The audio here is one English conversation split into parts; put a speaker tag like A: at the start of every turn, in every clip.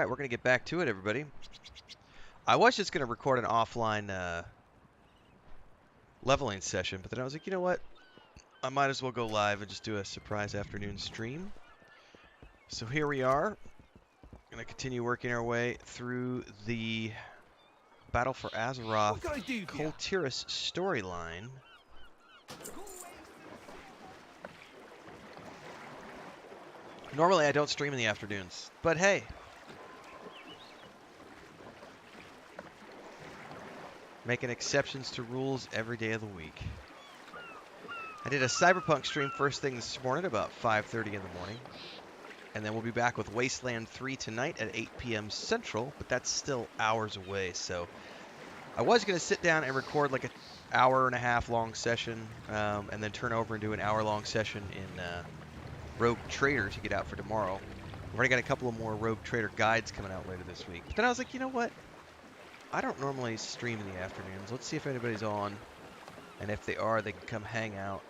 A: we're going to get back to it, everybody. I was just going to record an offline leveling session, but then I was like, you know what? I might as well go live and just do a surprise afternoon stream. So here we are. Going to continue working our way through the Battle for Azeroth Kultiris storyline. Normally I don't stream in the afternoons, but hey. Making exceptions to rules every day of the week. I did a Cyberpunk stream first thing this morning about 5:30 in the morning. And then we'll be back with Wasteland 3 tonight at 8 p.m. Central, but that's still hours away. So I was going to sit down and record like an hour and a half long session and then turn over and do an hour-long session in Rogue Trader to get out for tomorrow. We've already got a couple of more Rogue Trader guides coming out later this week. But then I was like, you know what? I don't normally stream in the afternoons. Let's see if anybody's on. And if they are, they can come hang out.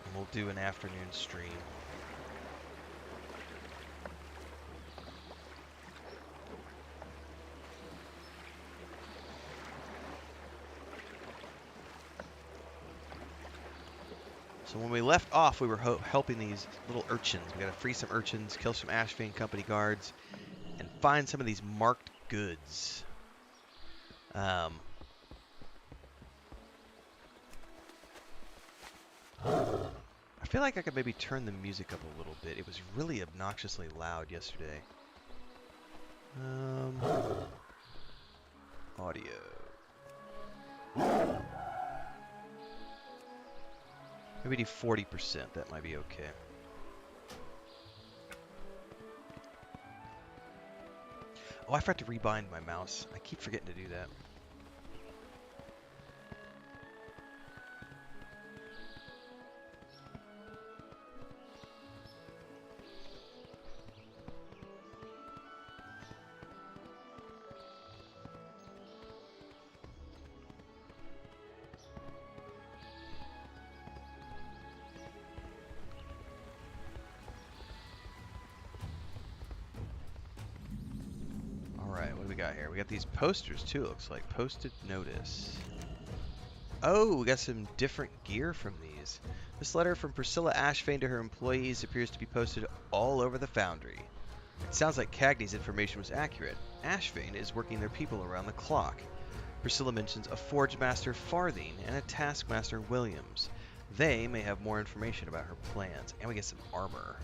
A: And we'll do an afternoon stream. So when we left off, we were helping these little urchins. We got to free some urchins, kill some Ashvane Company guards, and find some of these marked goods. I feel like I could maybe turn the music up a little bit. It was really obnoxiously loud yesterday. Audio. Maybe do 40%. That might be okay. Oh, I forgot to rebind my mouse. I keep forgetting to do that. What do we got here? We got these posters too, it looks like. Posted notice. Oh, we got some different gear from these. This letter from Priscilla Ashvane to her employees appears to be posted all over the foundry. It sounds like Cagney's information was accurate. Ashvane is working their people around the clock. Priscilla mentions a Forge Master Farthing and a Taskmaster Williams. They may have more information about her plans. And we get some armor.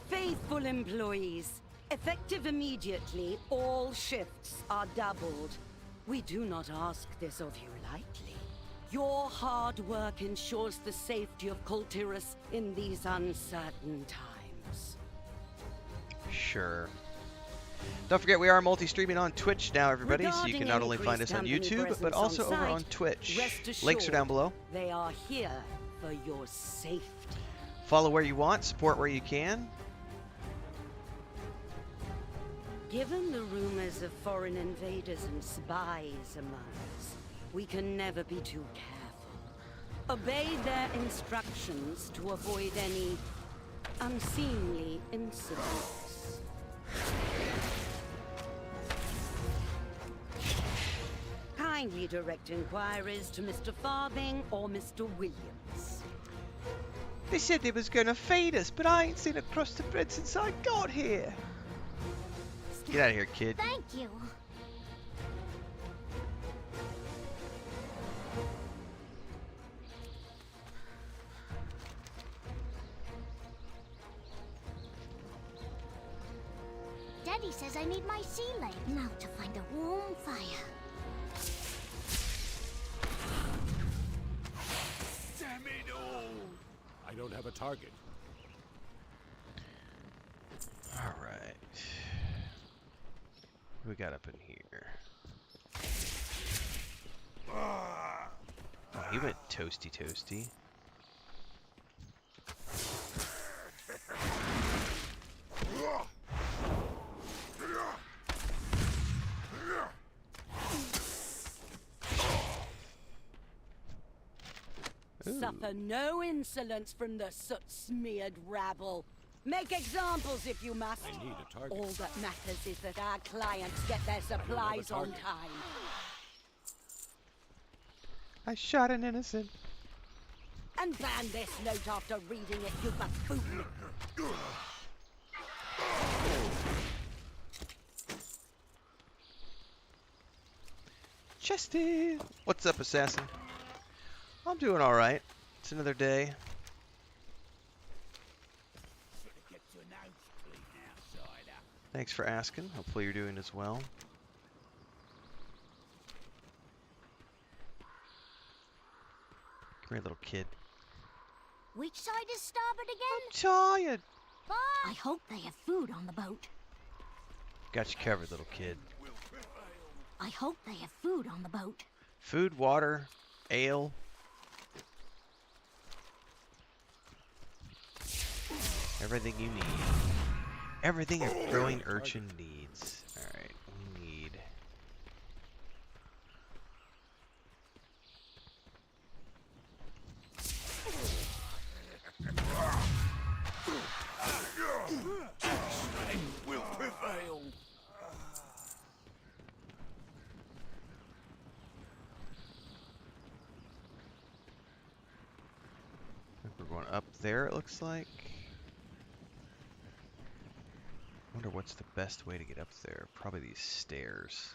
B: Faithful employees. Effective immediately, all shifts are doubled. We do not ask this of you lightly. Your hard work ensures the safety of Kultiris in these uncertain times.
A: Sure. Don't forget, we are multi-streaming on Twitch now, everybody, so you can not only find us on YouTube, but also over on Twitch. Links are down below.
B: They are here for your safety.
A: Follow where you want, support where you can.
B: Given the rumors of foreign invaders and spies among us, we can never be too careful. Obey their instructions to avoid any unseemly incidents. Kindly direct inquiries to Mr. Farthing or Mr. Williams.
A: They said they was gonna feed us, but I ain't seen a crust of bread since I got here. Get out of here, kid.
C: Thank you. Daddy says I need my sea leg now to find a warm fire.
D: Damn it all! I don't have a target.
A: All right. What we got up in here? Oh, he went toasty toasty.
B: Suffer no insolence from the soot-smeared rabble. Make examples if you must.
D: I need a target.
B: All that matters is that our clients get their supplies on
D: target.
B: time.
A: I shot an innocent.
B: And ban this note after reading it, you buffoon.
A: Chesty! What's up, assassin? I'm doing alright. It's another day. Thanks for asking. Hopefully you're doing as well. Come here, little kid.
C: Which side is starboard again?
A: I'm tired.
C: I hope they have food on the boat.
A: Got you covered, little kid.
C: I hope they have food on the boat.
A: Food, water, ale. Everything you need. Everything a growing urchin needs. Alright, we need...
D: Will prevail.
A: We're going up there, it looks like. Wonder what's the best way to get up there. Probably these stairs.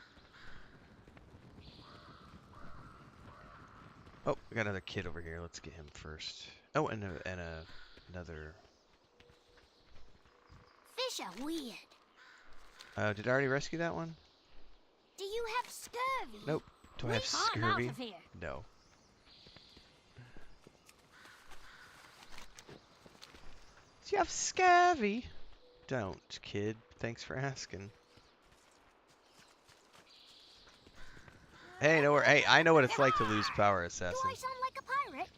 A: Oh, we got another kid over here. Let's get him first. Oh, and another.
C: Fish are weird.
A: Did I already rescue that one?
C: Do you have scurvy?
A: Nope. Do I have
C: I'm out
A: scurvy?
C: of here.
A: No. Do you have scurvy? Don't, kid. Thanks for asking. Hey, I know what it's like to lose power, assassin.
C: Do I sound like a pirate?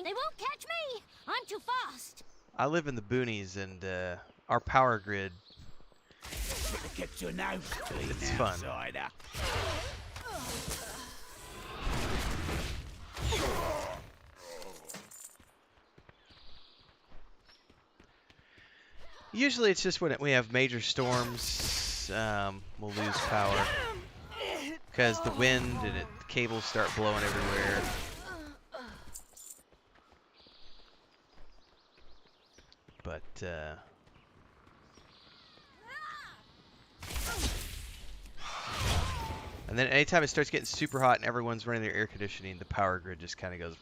C: They won't catch me. I'm too fast.
A: I live in the boonies, and our power grid.
D: Get your nose clean,
A: It's fun.
D: outsider.
A: Usually, it's just when we have major storms, we'll lose power because the wind and the cables start blowing everywhere. But and then anytime it starts getting super hot and everyone's running their air conditioning, the power grid just kind of goes.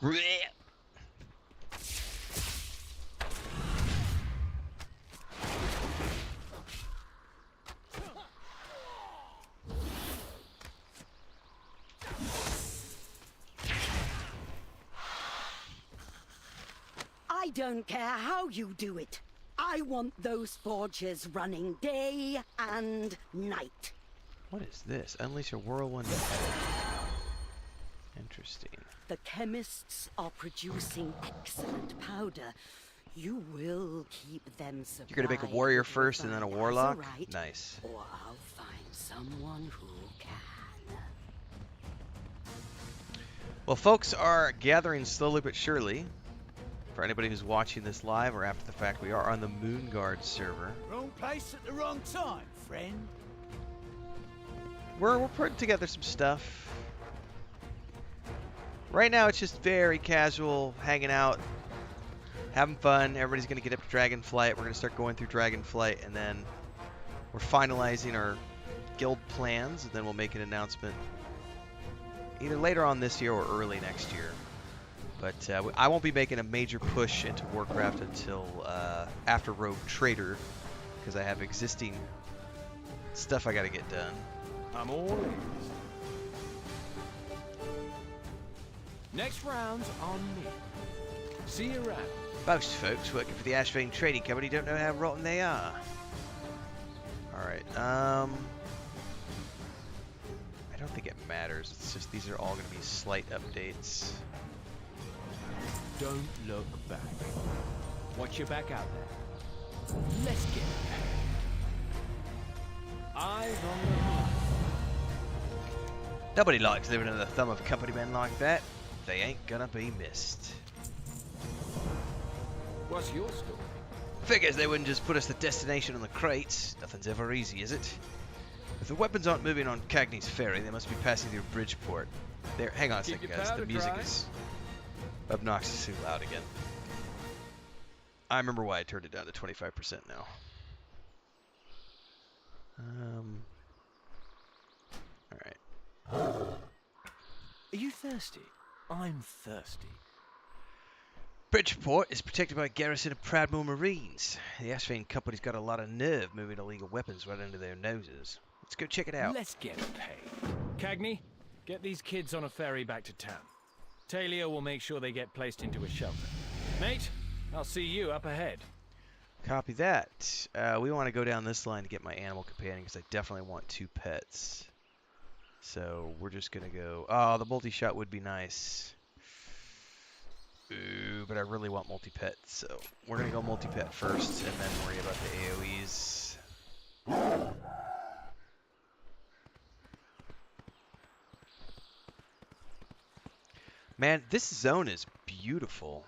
B: I don't care how you do it. I want those forges running day and night.
A: What is this? Unleash a whirlwind. Interesting.
B: The chemists are producing excellent powder. You will keep them supplied.
A: You're gonna make a warrior
B: with
A: first and then a
B: refined
A: warlock?
B: Azerite,
A: Nice.
B: Or I'll find someone who can.
A: Well, folks are gathering slowly but surely. For anybody who's watching this live or after the fact, we are on the Moonguard server.
D: Wrong place at the wrong time, friend.
A: We're putting together some stuff. Right now, it's just very casual, hanging out, having fun. Everybody's going to get up to Dragonflight. We're going to start going through Dragonflight, and then we're finalizing our guild plans, and then we'll make an announcement either later on this year or early next year. But I won't be making a major push into Warcraft until after Rogue Trader, because I have existing stuff I got to get done.
D: I'm all ears. Next round's on me. See you around.
A: Most folks working for the Ashvane Trading Company don't know how rotten they are. Alright, I don't think it matters. It's just these are all going to be slight updates.
D: Don't look back. Watch your back out there. Let's get it. Eyes on the horizon.
A: Nobody likes living under the thumb of company men like that. They ain't gonna be missed.
D: What's your story?
A: Figures they wouldn't just put us the destination on the crates. Nothing's ever easy, is it? If the weapons aren't moving on Cagney's ferry, they must be passing through Bridgeport. There, hang on a second, guys. The music is obnoxiously loud again. I remember why I turned it down to 25% now. Alright.
D: Are you thirsty? I'm thirsty.
A: Bridgeport is protected by a garrison of Pradmore Marines. The Ashvane Company's got a lot of nerve moving illegal weapons right under their noses. Let's go check it out.
D: Let's get paid. Cagney, get these kids on a ferry back to town. Talia will make sure they get placed into a shelter. Mate, I'll see you up ahead.
A: Copy that. We want to go down this line to get my animal companion because I definitely want 2 pets. So we're just going to go... Oh, the multi-shot would be nice. Ooh, but I really want multi-pet, so we're going to go multi-pet first and then worry about the AoEs. Man, this zone is beautiful.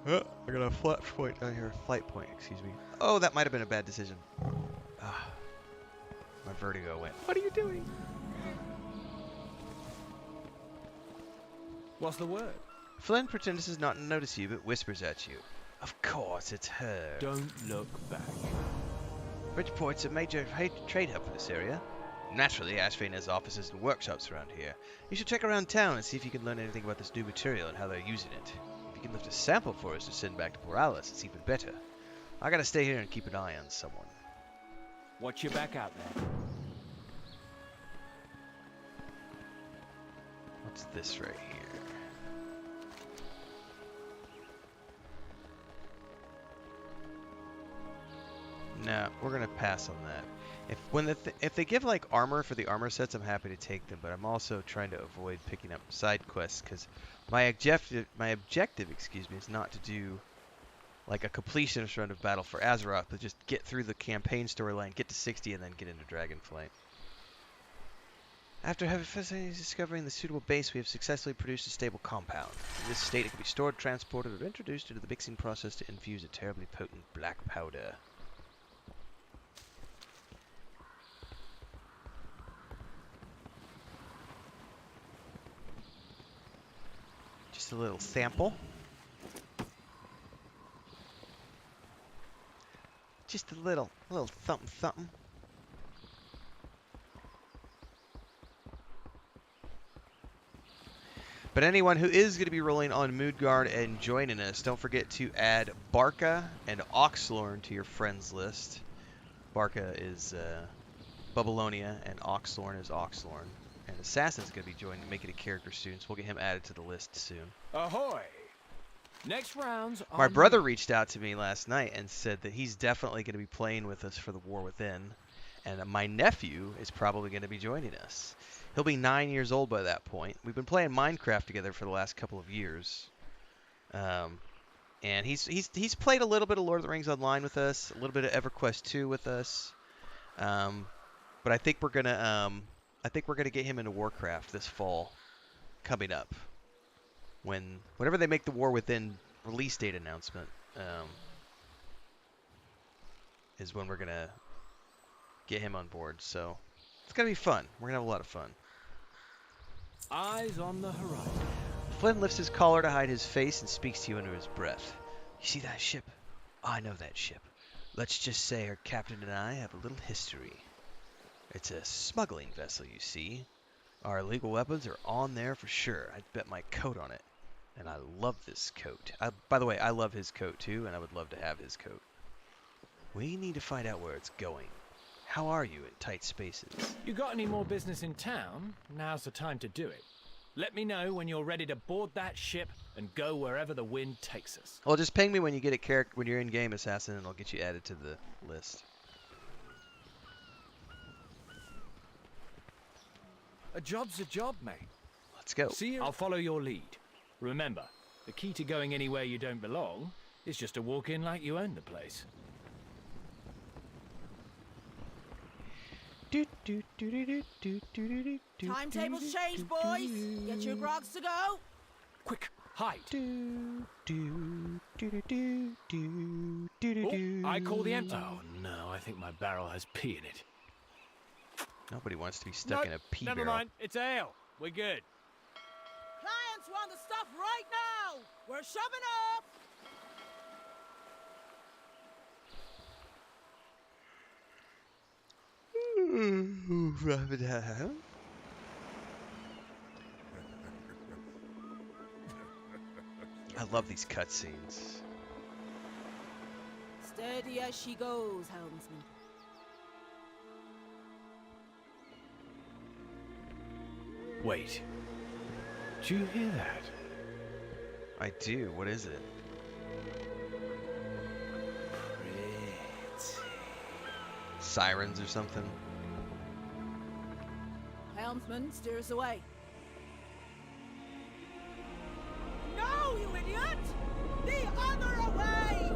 A: Oh, I got a flat point down here. Flight point, excuse me. Oh, that might have been a bad decision. Ah, my vertigo went. What are you doing?
D: What's the word?
A: Flynn pretends not to notice you, but whispers at you. Of course, it's her.
D: Don't look back.
A: Bridgeport's a major trade hub for this area. Naturally, Ashvane has offices and workshops around here. You should check around town and see if you can learn anything about this new material and how they're using it. If you can lift a sample for us to send back to Borealis, it's even better. I gotta stay here and keep an eye on someone.
D: Watch your back out there.
A: What's this right here? No, we're gonna pass on that. If they give like armor for the armor sets, I'm happy to take them, but I'm also trying to avoid picking up side quests because my objective, excuse me, is not to do like a completionist run of Battle for Azeroth, but just get through the campaign storyline, get to 60, and then get into Dragonflight. After discovering the suitable base, we have successfully produced a stable compound. In this state, it can be stored, transported, or introduced into the mixing process to infuse a terribly potent black powder. Just a little sample. Just a little something. But anyone who is going to be rolling on Moodguard and joining us, don't forget to add Barca and Oxlorn to your friends list. Barca is Babylonia and Oxlorn is Oxlorn. And Assassin's going to be joining, making a character soon, so we'll get him added to the list soon.
D: Ahoy! Next round's on
A: My brother reached out to me last night and said that he's definitely going to be playing with us for the War Within. And my nephew is probably going to be joining us. He'll be 9 years old by that point. We've been playing Minecraft together for the last couple of years. And he's played a little bit of Lord of the Rings Online with us, a little bit of EverQuest 2 with us. But I think we're gonna get him into Warcraft this fall, coming up. Whenever they make the War Within release date announcement, is when we're gonna get him on board. So it's gonna be fun. We're gonna have a lot of fun.
D: Eyes on the horizon.
A: Flynn lifts his collar to hide his face and speaks to you under his breath. You see that ship? I know that ship. Let's just say her captain and I have a little history. It's a smuggling vessel, you see. Our illegal weapons are on there for sure. I'd bet my coat on it. And I love this coat. By the way, I love his coat too, and I would love to have his coat. We need to find out where it's going. How are you in tight spaces?
D: You got any more business in town? Now's the time to do it. Let me know when you're ready to board that ship and go wherever the wind takes us.
A: Well, just ping me when you get a character, when you're in game, Assassin, and I'll get you added to the list.
D: A job's a job, mate.
A: Let's go.
D: See you. I'll follow your lead. Remember, the key to going anywhere you don't belong is just to walk in like you own the place.
E: Timetables change, boys. Get your grogs to go.
D: Quick, hide. I call the empty. Oh no, I think my barrel has pee in it.
A: Nobody wants to be stuck in a pee
D: never
A: barrel.
D: mind. It's ale. We're good.
E: Clients want the stuff right now. We're shoving off.
A: I love these cutscenes.
E: Steady as she goes, helmsman.
D: Wait. Do you hear that?
A: I do. What is it?
D: Pretty.
A: Sirens or something?
E: Helmsman, steer us away. No, you idiot! The other way!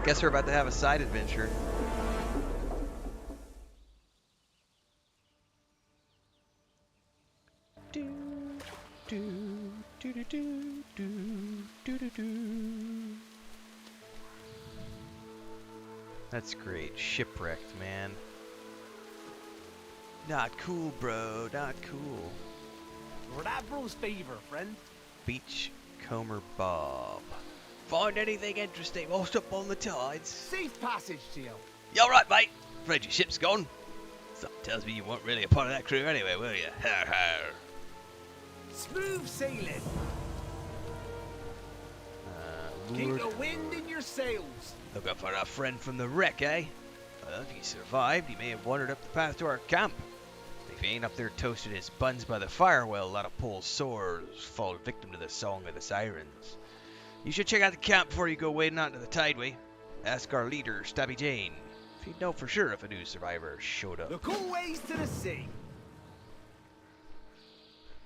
A: Guess we're about to have a side adventure. That's great. Shipwrecked, man. Not cool, bro. Not cool.
F: Radbro's fever, friend.
A: Beachcomber Bob. Find anything interesting whilst up on the tides?
F: Safe passage to you.
A: You alright, mate? Afraid your ship's gone? Something tells me you weren't really a part of that crew anyway, were you? Har har.
F: Smooth sailing. Keep
A: Lord.
F: the wind in your sails.
A: Looking for a friend from the wreck, eh? Well, if he survived, he may have wandered up the path to our camp. If he ain't up there toasting his buns by the fire, well, a lot of Paul's sores fall victim to the song of the sirens. You should check out the camp before you go wading onto the tideway. Ask our leader, Stabby Jane, if he'd know for sure if a new survivor showed up.
F: Look always to the sea.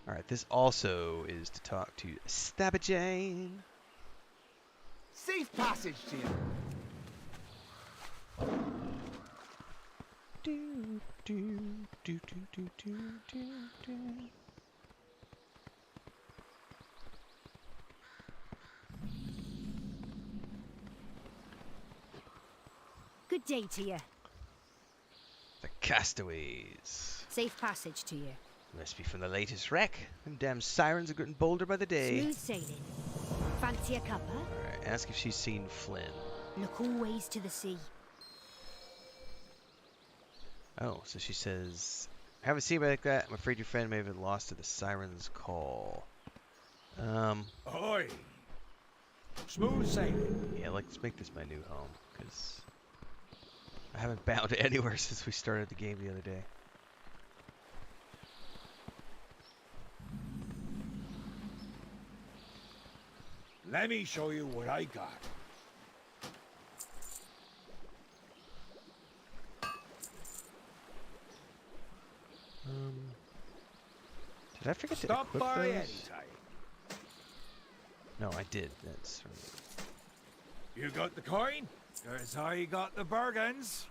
A: Alright, this also is to talk to Stabby Jane.
F: Safe passage to you.
A: Do, do, do, do, do, do, do, do.
C: Good day to you.
A: The castaways.
C: Safe passage to you.
A: Must be from the latest wreck. Them damn sirens are getting bolder by the day.
C: Smooth sailing. Fancy a cuppa?
A: Alright, ask if she's seen Flynn.
C: Look always to the sea.
A: Oh, so she says, I haven't seen anybody like that. I'm afraid your friend may have been lost to the siren's call.
F: Ahoy. Smooth sailing.
A: Yeah, let's make this my new home, because I haven't bound it anywhere since we started the game the other day.
F: Let me show you what I got.
A: Did I forget to
F: Stop
A: equip
F: by
A: those?
F: anytime.
A: No, I did. That's right.
F: You got the coin? There's how you got the bargains.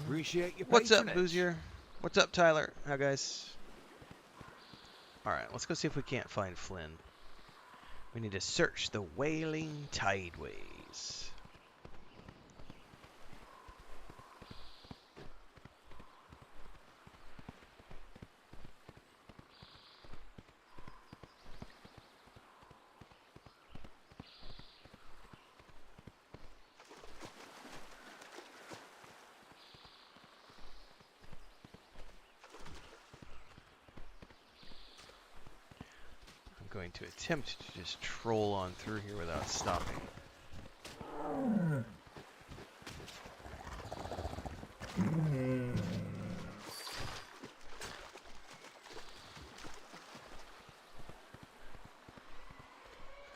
F: Appreciate your
A: What's up,
F: patronage.
A: Boozier? What's up, Tyler? How guys? Alright, let's go see if we can't find Flynn. We need to search the Wailing Tideways. Going to attempt to just troll on through here without stopping.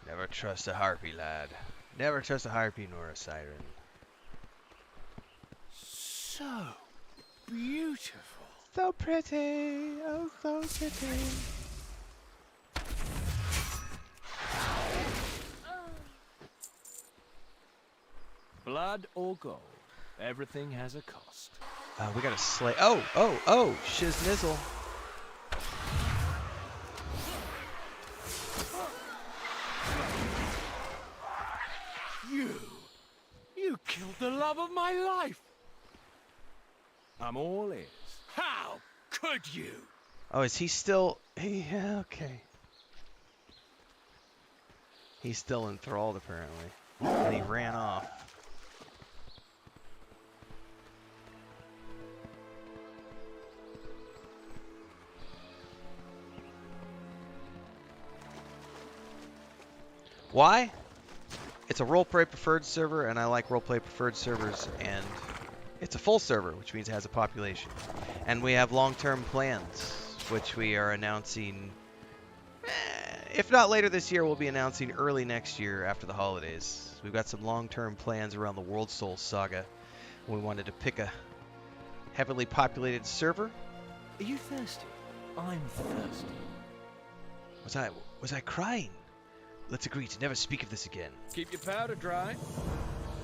A: Never trust a harpy, lad. Never trust a harpy nor a siren.
D: So beautiful.
A: So pretty, oh so pretty.
D: Blood or gold, everything has a cost.
A: We got to slay. Oh, shiznizzle.
D: You killed the love of my life. I'm all ears. How could you?
A: Oh, is he still? Yeah, okay. He's still enthralled, apparently. And he ran off. Why? It's a roleplay preferred server, and I like roleplay preferred servers, and it's a full server, which means it has a population. And we have long-term plans, which we are announcing, if not later this year, we'll be announcing early next year after the holidays. We've got some long-term plans around the World Soul Saga. We wanted to pick a heavily populated server.
D: Are you thirsty? I'm thirsty.
A: Was I crying? Let's agree to never speak of this again.
D: Keep your powder dry.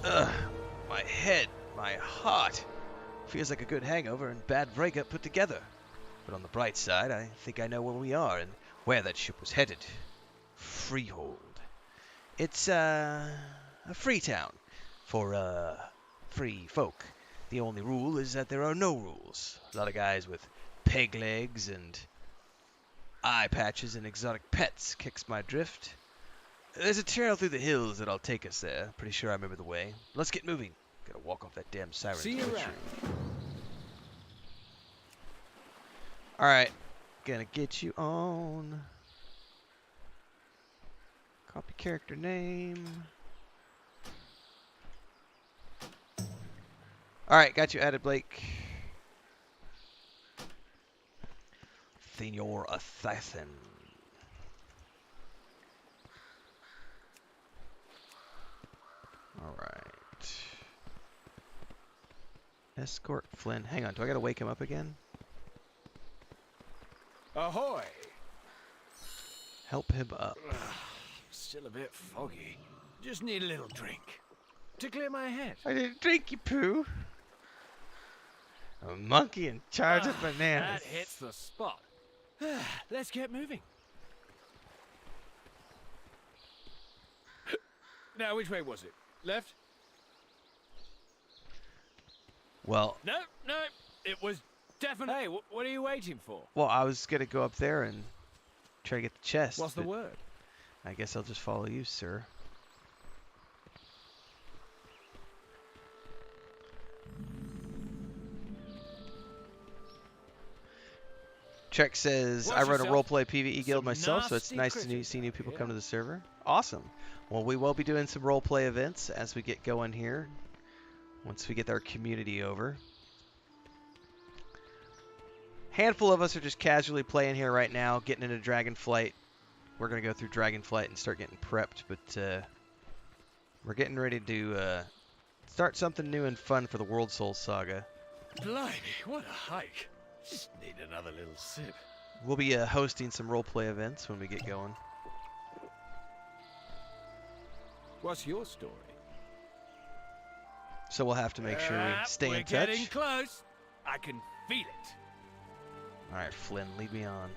A: Ugh, my head, my heart. Feels like a good hangover and bad breakup put together. But on the bright side, I think I know where we are and where that ship was headed. Freehold. It's, a free town for, free folk. The only rule is that there are no rules. A lot of guys with peg legs and eye patches and exotic pets kicks my drift. There's a trail through the hills that'll take us there. Pretty sure I remember the way. Let's get moving. Gotta walk off that damn siren's
D: See you
A: butchery.
D: around.
A: Alright. Gonna get you on. Copy character name. Alright, got you added, Blake. Senor Assassin. Alright. Escort Flynn. Hang on, do I gotta wake him up again?
D: Ahoy!
A: Help him up.
D: Still a bit foggy. Just need a little drink to clear my head.
A: I didn't drink, you poo. A monkey in charge of bananas.
D: That hits the spot. Let's get moving. Now, which way was it? Left?
A: Well,
D: No, it was definitely. Hey, what are you waiting for?
A: well, I was gonna go up there and try to get the chest.
D: What's the
A: but
D: word?
A: I guess I'll just follow you, sir. Trek says,
D: Watch
A: I run a
D: yourself.
A: roleplay PvE guild
D: Some
A: myself, so it's
D: nasty
A: nice to
D: critters
A: see new people
D: out
A: come to
D: here.
A: the server. Awesome. Well, we will be doing some roleplay events as we get going here, once we get our community over. Handful of us are just casually playing here right now, getting into Dragonflight. We're going to go through Dragonflight and start getting prepped, but we're getting ready to start something new and fun for the World Soul Saga.
D: Blimey, what a hike. Just need another little sip.
A: We'll be hosting some roleplay events when we get going.
D: What's your story?
A: So we'll have to make sure we stay
D: we're
A: in touch.
D: getting close. I can feel it.
A: All right, Flynn, lead me on.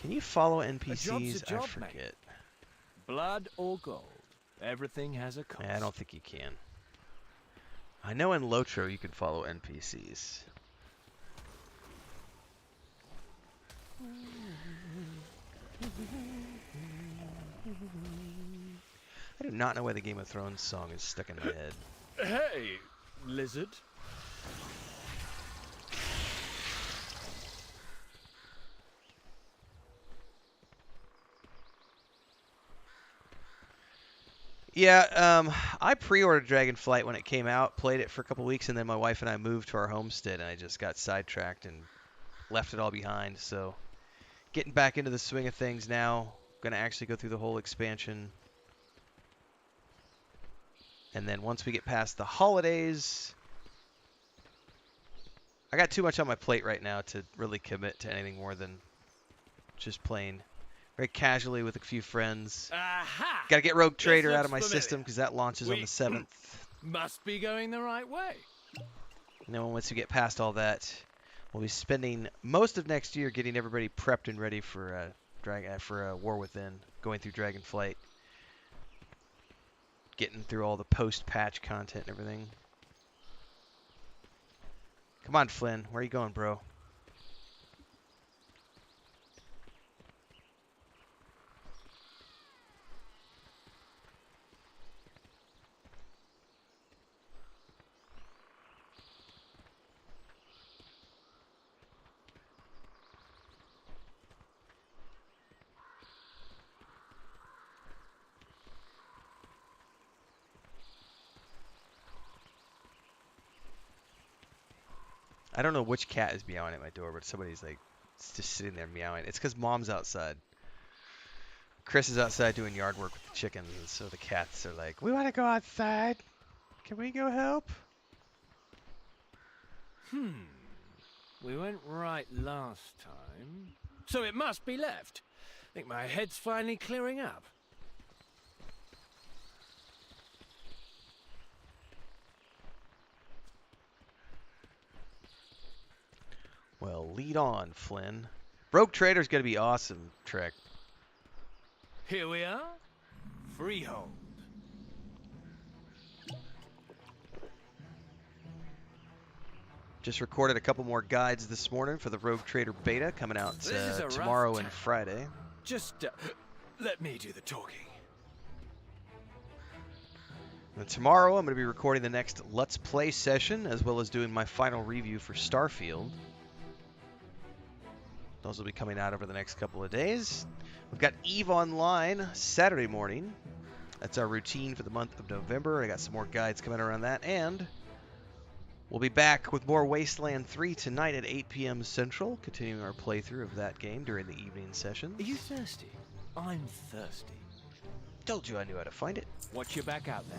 A: Can you follow NPCs?
D: job,
A: I
D: mate.
A: forget.
D: Blood or gold, everything has a cost.
A: I don't think you can. I know in Lotro you can follow NPCs. I do not know why the Game of Thrones song is stuck in my head.
D: Hey, lizard.
A: Yeah, I pre-ordered Dragonflight when it came out, played it for a couple weeks, and then my wife and I moved to our homestead, and I just got sidetracked and left it all behind. So, getting back into the swing of things now. going to actually go through the whole expansion. And then once we get past the holidays, I got too much on my plate right now to really commit to anything more than just playing very casually with a few friends.
D: Aha!
A: Got to get Rogue Trader
D: This
A: out of my
D: looks
A: system because that launches on the 7th.
D: Must be going the right way.
A: And then once we get past all that, we'll be spending most of next year getting everybody prepped and ready for War Within, going through Dragonflight, getting through all the post-patch content and everything. Come on, Flynn. Where are you going, bro? I don't know which cat is meowing at my door, but somebody's like just sitting there meowing. It's because Mom's outside. Chris is outside doing yard work with the chickens, and so the cats are like, "We want to go outside. Can we go help?"
D: We went right last time, so it must be left. I think my head's finally clearing up.
A: Well, lead on, Flynn. Rogue Trader's gonna be awesome, Trek.
D: Here we are. Freehold.
A: Just recorded a couple more guides this morning for the Rogue Trader beta coming out
D: This is a rough
A: tomorrow and
D: town.
A: Friday.
D: Just let me do the talking.
A: And tomorrow I'm going to be recording the next Let's Play session, as well as doing my final review for Starfield. Those will be coming out over the next couple of days. We've got EVE Online Saturday morning. That's our routine for the month of November. I got some more guides coming around that. And we'll be back with more Wasteland 3 tonight at 8 p.m. Central, continuing our playthrough of that game during the evening sessions.
D: Are you thirsty? I'm thirsty.
A: Told you I knew how to find it.
D: Watch your back out there.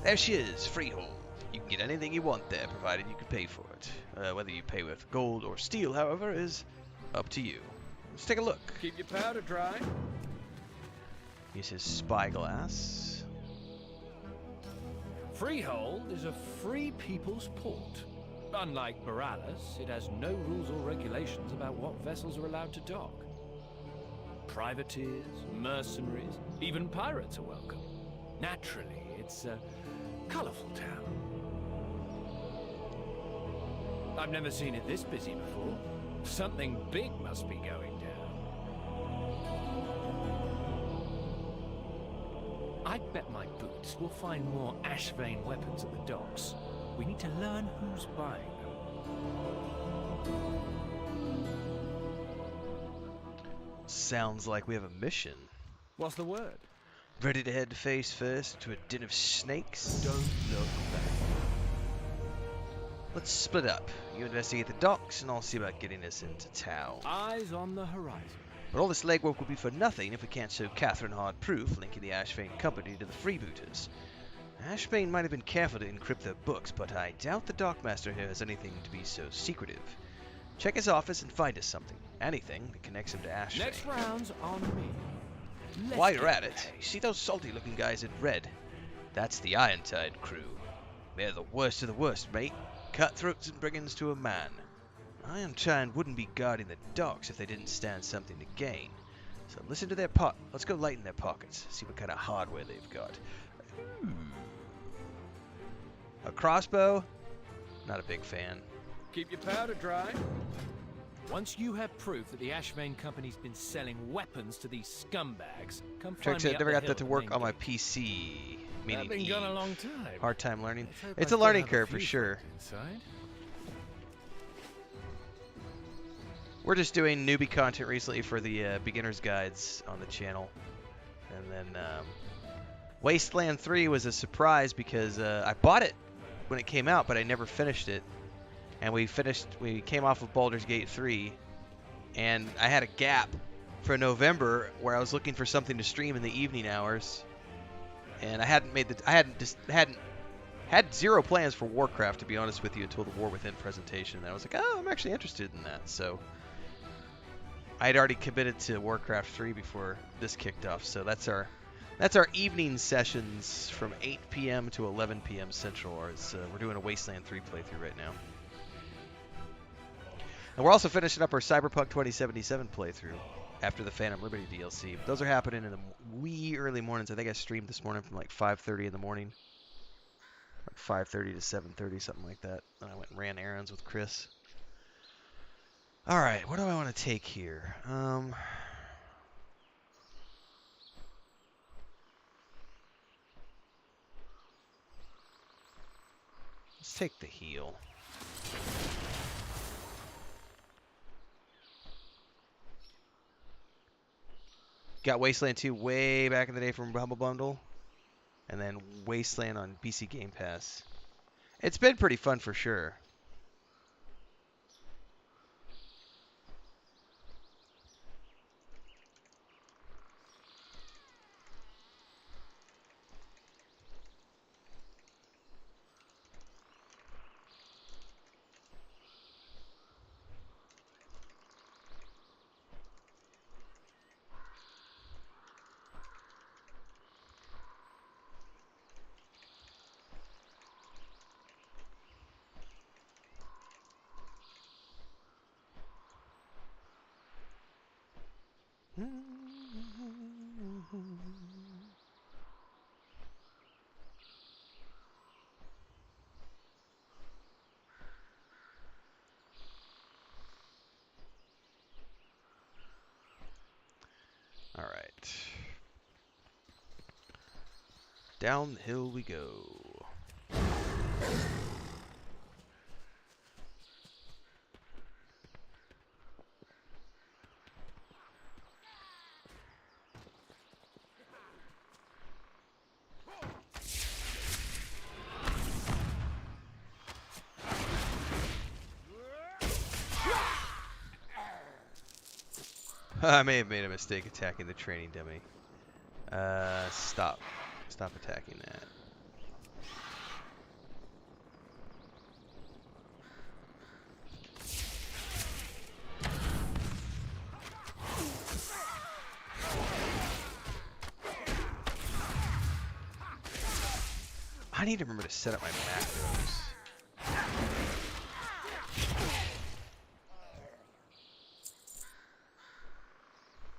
A: There she is, Freehold. You can get anything you want there, provided you can pay for it. Whether you pay with gold or steel, however, is up to you. Let's take a look.
D: Keep your powder dry.
A: Use his spyglass.
D: Freehold is a free people's port. Unlike Borealis, it has no rules or regulations about what vessels are allowed to dock. Privateers, mercenaries, even pirates are welcome. Naturally, it's a colourful town. I've never seen it this busy before. Something big must be going down. I'd bet my boots we'll find more Ashvane weapons at the docks. We need to learn who's buying them.
A: Sounds like we have a mission.
D: What's the word?
A: Ready to head face first to a den of snakes?
D: Don't look back.
A: Let's split up. You investigate the docks, and I'll see about getting us into town.
D: Eyes on the horizon.
A: But all this legwork will be for nothing if we can't show Catherine hard proof linking the Ashvane Company to the freebooters. Ashvane might have been careful to encrypt their books, but I doubt the Dockmaster here has anything to be so secretive. Check his office and find us something. Anything that connects him to Ashvane.
D: Next round's on me. Let's
A: While you're
D: get
A: at it, you see those salty-looking guys in red? That's the Irontide crew. They're the worst of the worst, mate. Cutthroats and brigands to a man. Irontide wouldn't be guarding the docks if they didn't stand something to gain. So listen to their let's go lighten their pockets, see what kind of hardware they've got. A crossbow? Not a big fan.
D: Keep your powder dry. Once you have proof that the Ashvane Company's been selling weapons to these scumbags, come find
A: Trix
D: me
A: said,
D: up
A: never
D: the
A: got
D: hill
A: that to
D: at
A: work
D: the
A: on
D: main
A: my
D: gate.
A: PC.
D: I've
A: Meaning
D: been gone a
A: Eve.
D: long time.
A: Hard time learning.
D: Let's hope
A: It's
D: I
A: a
D: still
A: learning
D: have
A: curve for
D: few
A: sure.
D: friends inside.
A: We're just doing newbie content recently for the beginner's guides on the channel. And then Wasteland 3 was a surprise because I bought it when it came out, but I never finished it. And we came off of Baldur's Gate 3, and I had a gap for November, where I was looking for something to stream in the evening hours, and I had zero plans for Warcraft, to be honest with you, until the War Within presentation. And I was like, oh, I'm actually interested in that. So I had already committed to Warcraft 3 before this kicked off. So that's our evening sessions from 8 p.m. to 11 p.m. Central. We're doing a Wasteland 3 playthrough right now. And we're also finishing up our Cyberpunk 2077 playthrough after the Phantom Liberty DLC. But those are happening in the wee early mornings. I think I streamed this morning from like 5:30 in the morning. Like 5:30 to 7:30, something like that. Then I went and ran errands with Chris. All right, what do I want to take here? Let's take the heal. Got Wasteland 2 way back in the day from Humble Bundle. And then Wasteland on PC Game Pass. It's been pretty fun for sure. All right. Down the hill we go. I may have made a mistake attacking the training dummy. Stop. Stop attacking that. I need to remember to set up my macros.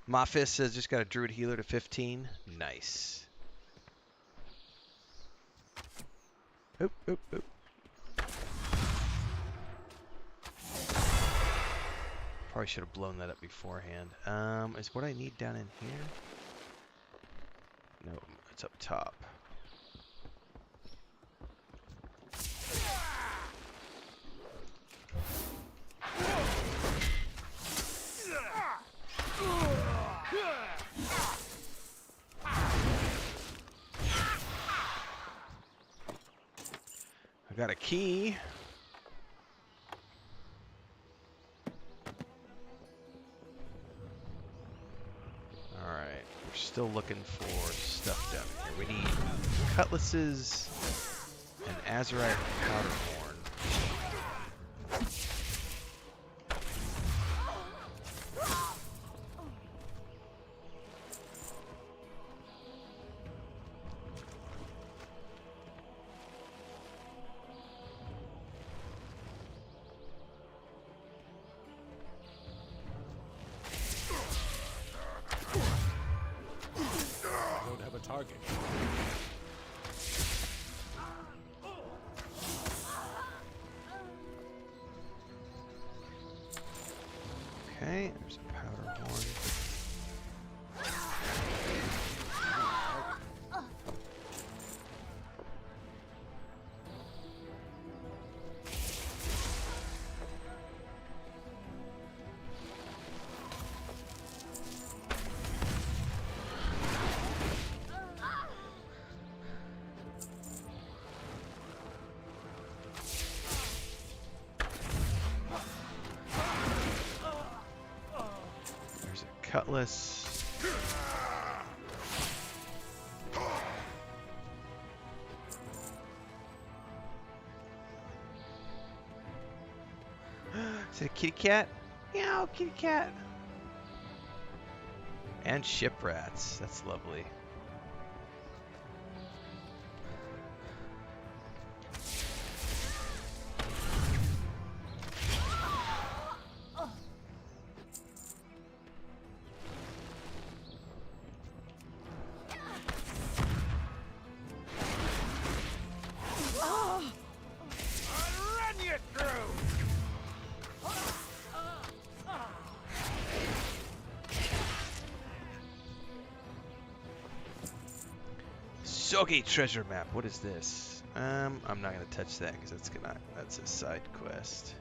A: Mafis says just got a druid healer to 15. Nice. Oop, oop, oop. Probably should have blown that up beforehand. Is what I need down in here? No, it's up top. I got a key. Alright, we're still looking for stuff down here. We need cutlasses and Azerite powder horn.
D: Target.
A: Okay, there's a powder horn. cutlass. Is it a kitty cat? Meow, kitty cat. And ship rats. That's lovely. Soggy treasure map. What is this? I'm not gonna touch that because that's a side quest.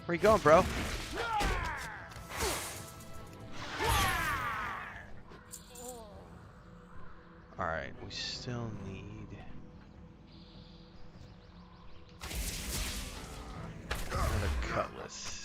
A: Where you going, bro? Alright, we still need another cutlass.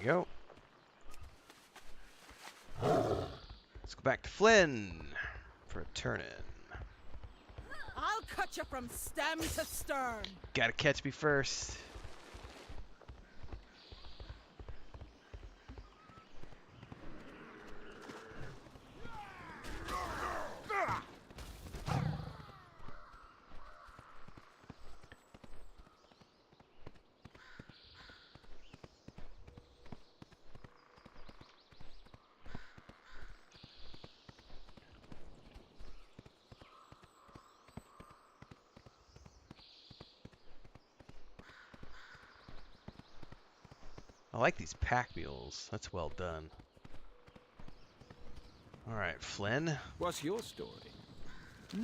A: Go. Let's go back to Flynn for a turn-in.
E: I'll cut you from stem to stern.
A: Gotta catch me first. I like these pack mules. That's well done. Alright, Flynn.
D: What's your story?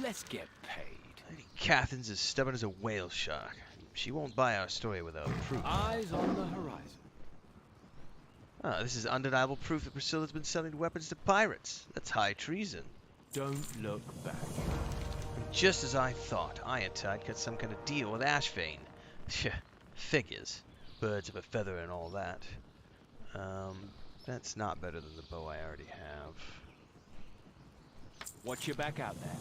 D: Let's get paid.
A: Lady Catherine's as stubborn as a whale shark. She won't buy our story without proof.
D: Eyes on the horizon.
A: Ah, this is undeniable proof that Priscilla's been selling weapons to pirates. That's high treason.
D: Don't look back.
A: And just as I thought, Irontide got some kind of deal with Ashvane. Figures. Birds of a feather and all that. That's not better than the bow I already have.
D: Watch your back out there.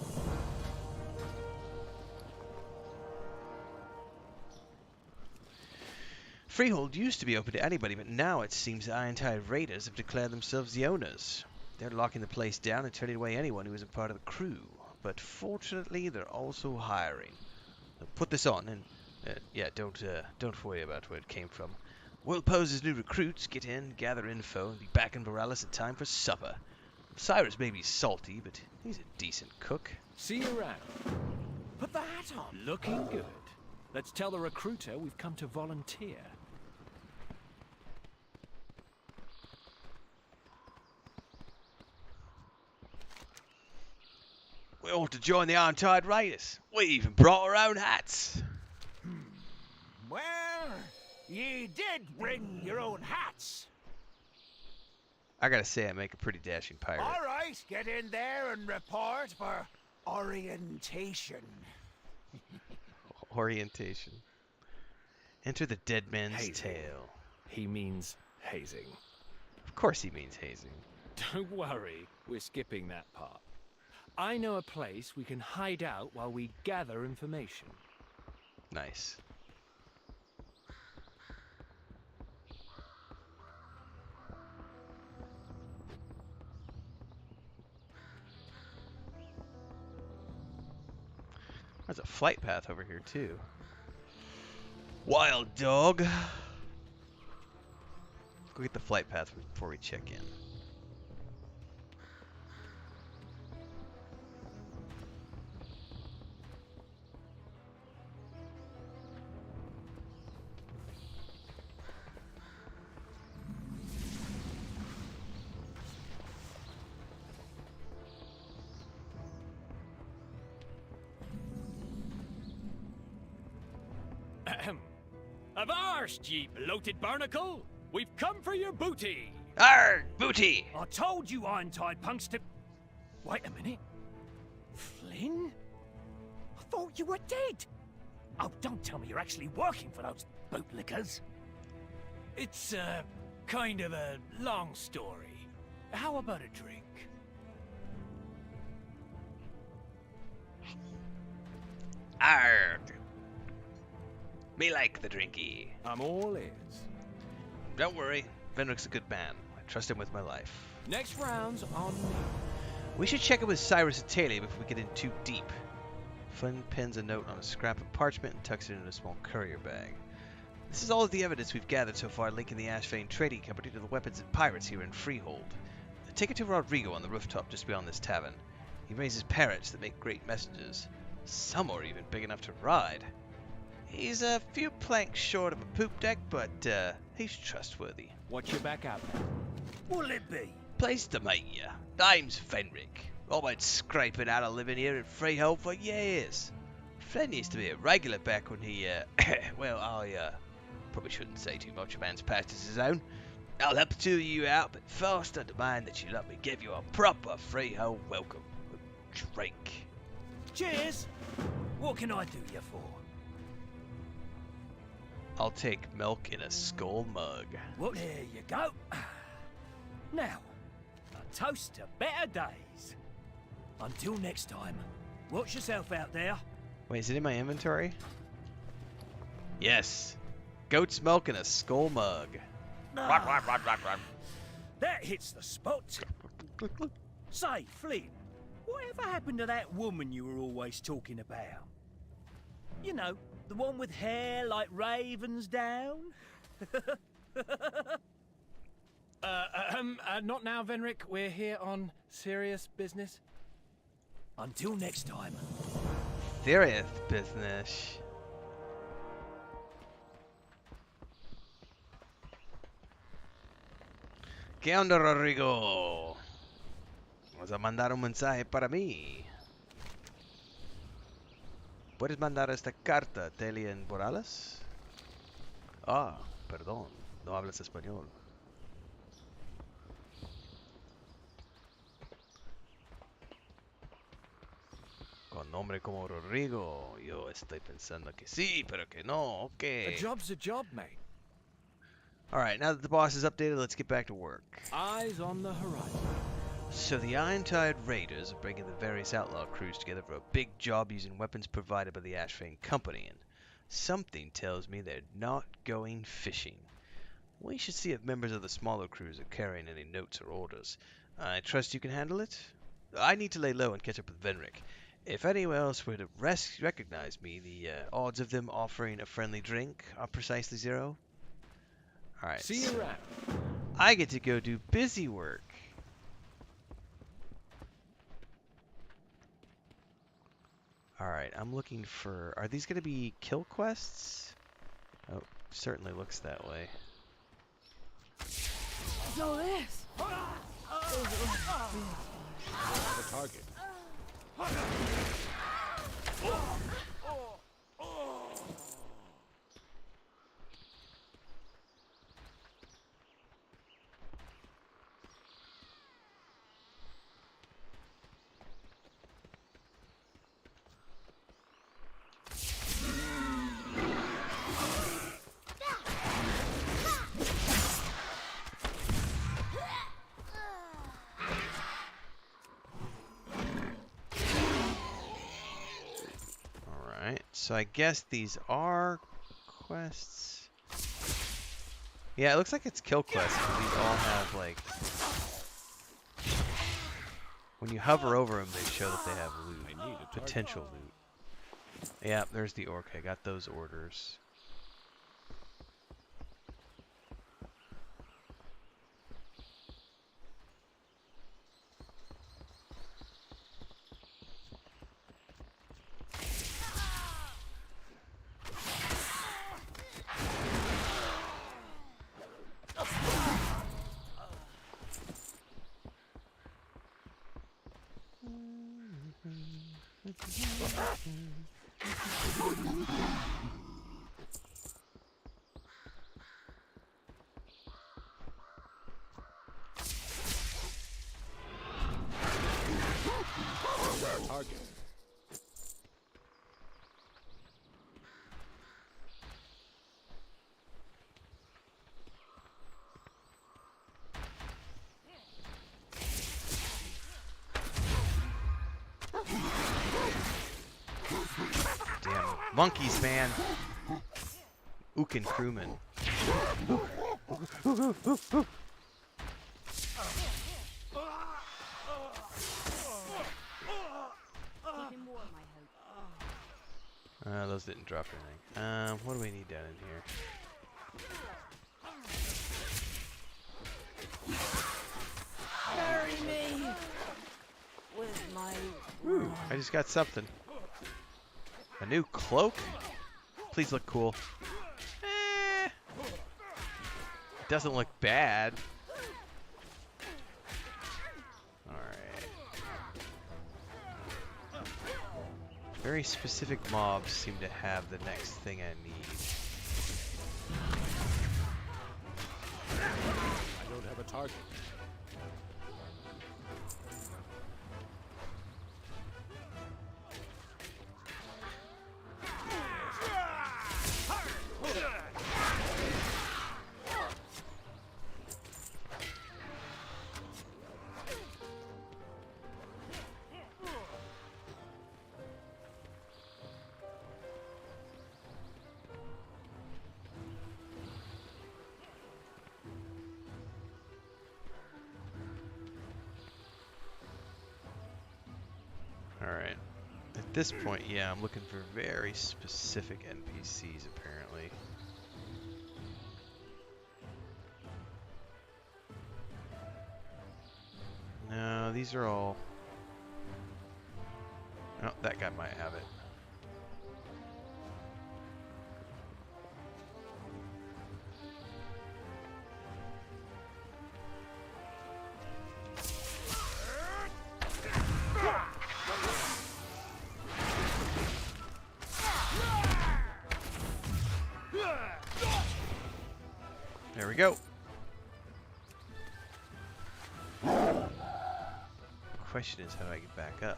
A: Freehold used to be open to anybody, but now it seems the Irontide raiders have declared themselves the owners. They're locking the place down and turning away anyone who isn't part of the crew. But fortunately, they're also hiring. Put this on and yeah, don't worry about where it came from. We'll pose as new recruits, get in, gather info, and be back in Borealis in time for supper. Cyrus may be salty, but he's a decent cook.
D: See you around. Put the hat on. Looking good. Let's tell the recruiter we've come to volunteer.
A: We ought to join the Irontide Raiders. We even brought our own hats.
F: Well, ye did bring your own hats.
A: I gotta say, I make a pretty dashing pirate.
F: All right, get in there and report for orientation.
A: Orientation. Enter the dead man's
D: Hazing.
A: tale.
D: He means hazing.
A: Of course he means hazing.
D: Don't worry, we're skipping that part. I know a place we can hide out while we gather information.
A: Nice. There's a flight path over here too. Wild dog. Go get the flight path before we check in.
D: Avast, ye bloated barnacle! We've come for your booty!
A: Arr, booty!
F: I told you iron-tide punks to... Wait a minute. Flynn? I thought you were dead. Oh, don't tell me you're actually working for those bootlickers.
D: It's, kind of a long story. How about a drink?
A: Arg! Me like the drinky.
D: I'm all ears.
A: Don't worry, Venrick's a good man. I trust him with my life.
D: Next round's on me.
A: We should check it with Cyrus and Talia before we get in too deep. Flynn pins a note on a scrap of parchment and tucks it in a small courier bag. This is all of the evidence we've gathered so far linking the Ashvane Trading Company to the weapons and pirates here in Freehold. Take it to Rodrigo on the rooftop just beyond this tavern. He raises parrots that make great messengers. Some are even big enough to ride. He's a few planks short of a poop deck, but he's trustworthy.
D: What's your back out?
F: What'll it be?
A: Pleased to meet ya. Name's Fenric. I've been scraping out a living here in Freehold for years. Flen used to be a regular back when he, well, I probably shouldn't say too much. A man's past is his own. I'll help the two of you out, but first I demand that you let me give you a proper Freehold welcome. A drink.
F: Cheers. What can I do you for?
A: I'll take milk in a skull mug.
F: Well, there you go. Now, a toast to better days. Until next time, watch yourself out there.
A: Wait, is it in my inventory? Yes. Goat's milk in a skull mug.
F: That hits the spot. Say, Flynn, whatever happened to that woman you were always talking about? You know, the one with hair like ravens down?
D: Not now, Venric. We're here on serious business.
F: Until next time.
A: Serious business. ¿Qué onda, Rodrigo? ¿Vas a mandar un mensaje para mí? ¿Puedes mandar esta carta, Talia en Morales? Ah, perdón, no hablas español. Con nombre como Rodrigo, yo estoy pensando que sí, pero que no, okay.
D: A job's a job, mate.
A: Alright, now that the boss is updated, let's get back to work.
D: Eyes on the horizon.
A: So the Iron-Tide Raiders are bringing the various outlaw crews together for a big job using weapons provided by the Ashvane Company, and something tells me they're not going fishing. We should see if members of the smaller crews are carrying any notes or orders. I trust you can handle it? I need to lay low and catch up with Venric. If anyone else were to recognize me, the odds of them offering a friendly drink are precisely 0. Alright.
D: See you around.
A: I get to go do busy work. Alright, I'm looking for... Are these going to be kill quests? Oh, certainly looks that way.
E: So this.
D: The target.
A: So I guess these are quests. Yeah, it looks like it's kill quests. These all have like... When you hover over them, they show that they have loot. Potential loot. Yeah, there's the orc. I got those orders.
D: target.
A: Damn monkeys, man. Ookin crewman. Those didn't drop anything. What do we need down in here?
E: Bury me with my...
A: Ooh, I just got something. A new cloak? Please look cool. It doesn't look bad. Alright. Very specific mobs seem to have the next thing I need.
D: I don't have a target.
A: Alright. At this point, yeah, I'm looking for very specific NPCs, apparently. No, these are all... Oh, that guy might have it. There we go. Question is, how do I get back up?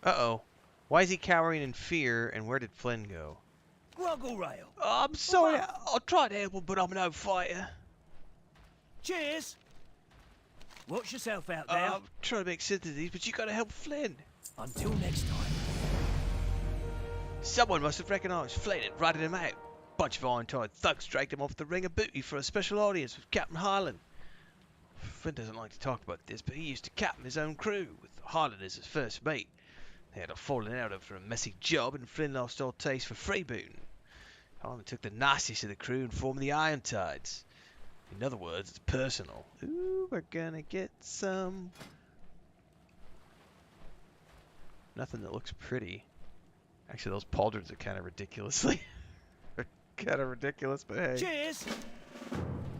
A: Uh-oh. Why is he cowering in fear, and where did Flynn go?
F: Groggle Rail.
A: Oh, I'm sorry. I tried to help him, but I'm no fighter.
F: Cheers. Watch yourself out there.
A: I'm trying to make sense of these, but you gotta help Flynn.
F: Until next time.
A: Someone must have recognized Flynn and ratted him out. Bunch of iron-tied thugs dragged him off the ring of booty for a special audience with Captain Highland. Flynn doesn't like to talk about this, but he used to captain his own crew, with Highland as his first mate. They had a falling out over a messy job, and Flynn lost all taste for freebooting. Highland took the nastiest of the crew and formed the Iron Tides. In other words, it's personal. Ooh, we're gonna get some... Nothing that looks pretty. Actually, those pauldrons are kind of ridiculously... kind of ridiculous, but hey.
F: Cheers.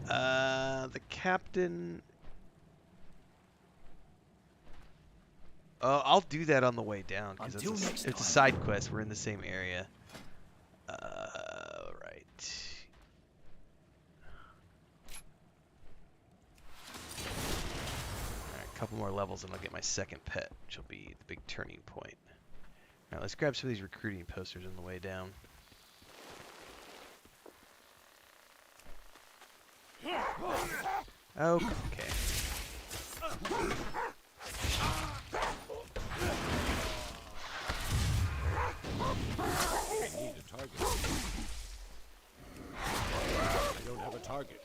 A: The captain... I'll do that on the way down, because it's a side quest. We're in the same area. Right. Alright, a couple more levels and I'll get my second pet, which will be the big turning point. Alright, let's grab some of these recruiting posters on the way down. Okay.
D: I need a target. I don't have a target.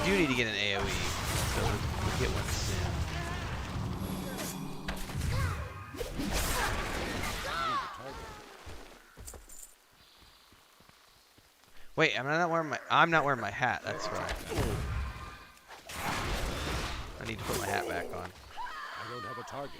A: do need to get an AoE, so we'll get one soon. Wait, I'm not wearing my hat. That's right. I need to put my hat back on.
G: I don't have a target.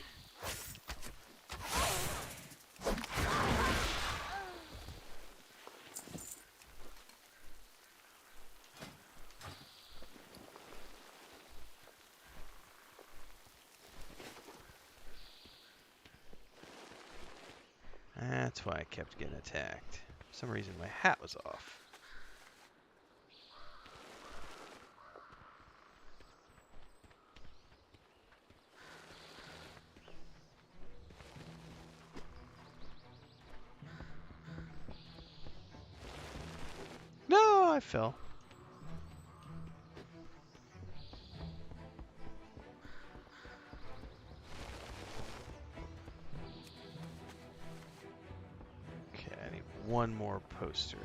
A: That's why I kept getting attacked. For some reason, my hat was off. No, I fell. Okay, I need one more poster.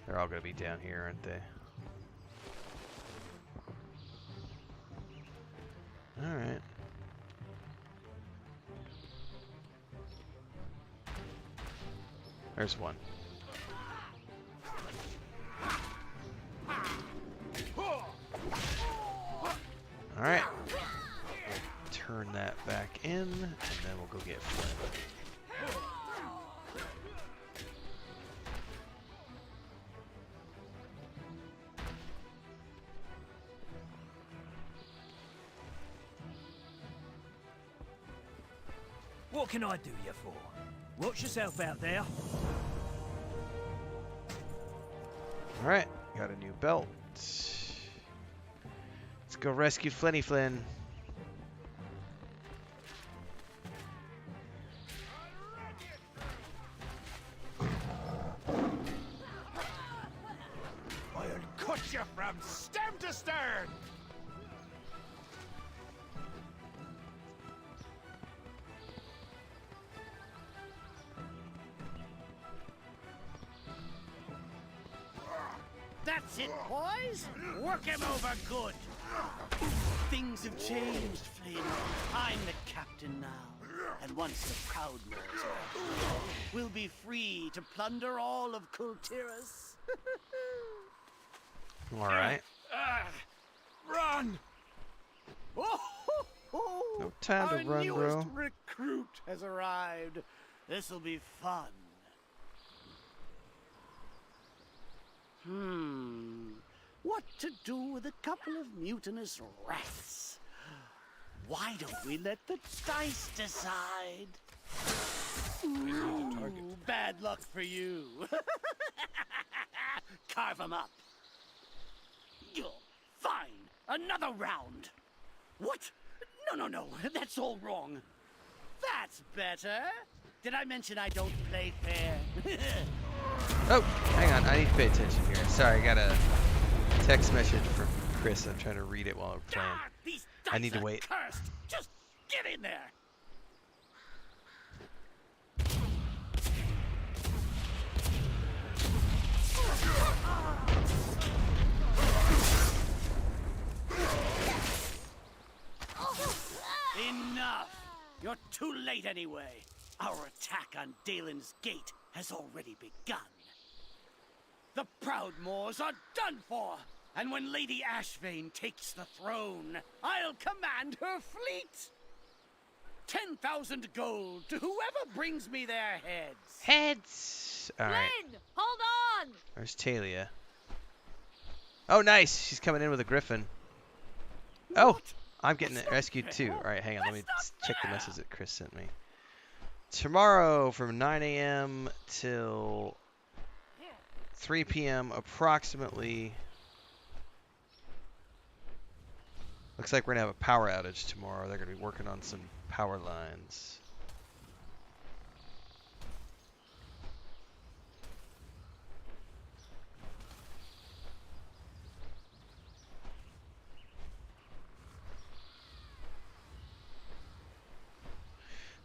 A: They're all going to be down here, aren't they? Alright. There's one. Alright. We'll turn that back in, and then we'll go get Flynn.
F: What can I do you for? Watch yourself out there.
A: Alright, got a new belt. Let's go rescue Flinny Flynn.
G: I'll cut you from stem to stern.
F: That's it, boys. Work him over good.
H: Things have changed, Flynn. I'm the captain now. And once the Proudmoors are gone, we'll be free to plunder all of Kultiras.
A: Alright.
G: Run!
A: No time to
H: Our
A: run,
H: newest
A: bro.
H: recruit has arrived. This'll be fun. What to do with a couple of mutinous rats? Why don't we let the dice decide? Ooh, bad luck for you. Carve 'em up. Fine, another round. What? No, that's all wrong. That's better. Did I mention I don't play fair?
A: Oh, hang on. I need to pay attention here. Sorry, I got a text message from Chris. I'm trying to read it while we're playing.
H: These
A: I need to
H: dice are
A: wait.
H: Cursed. Just get in there. Enough! You're too late anyway. Our attack on Dalen's Gate has already begun. The Proudmoors are done for! And when Lady Ashvane takes the throne, I'll command her fleet! 10,000 gold to whoever brings me their heads.
A: Heads! Alright.
C: Flynn, hold on!
A: There's Talia. Oh, nice! She's coming in with a griffin. Oh!
H: What?
A: I'm getting
H: That's not
A: rescued too.
H: fair.
A: Alright, hang on. Let me
H: That's not
A: check the
H: fair.
A: message that Chris sent me. Tomorrow from 9 a.m. till 3 p.m. approximately. Looks like we're going to have a power outage tomorrow. They're going to be working on some power lines.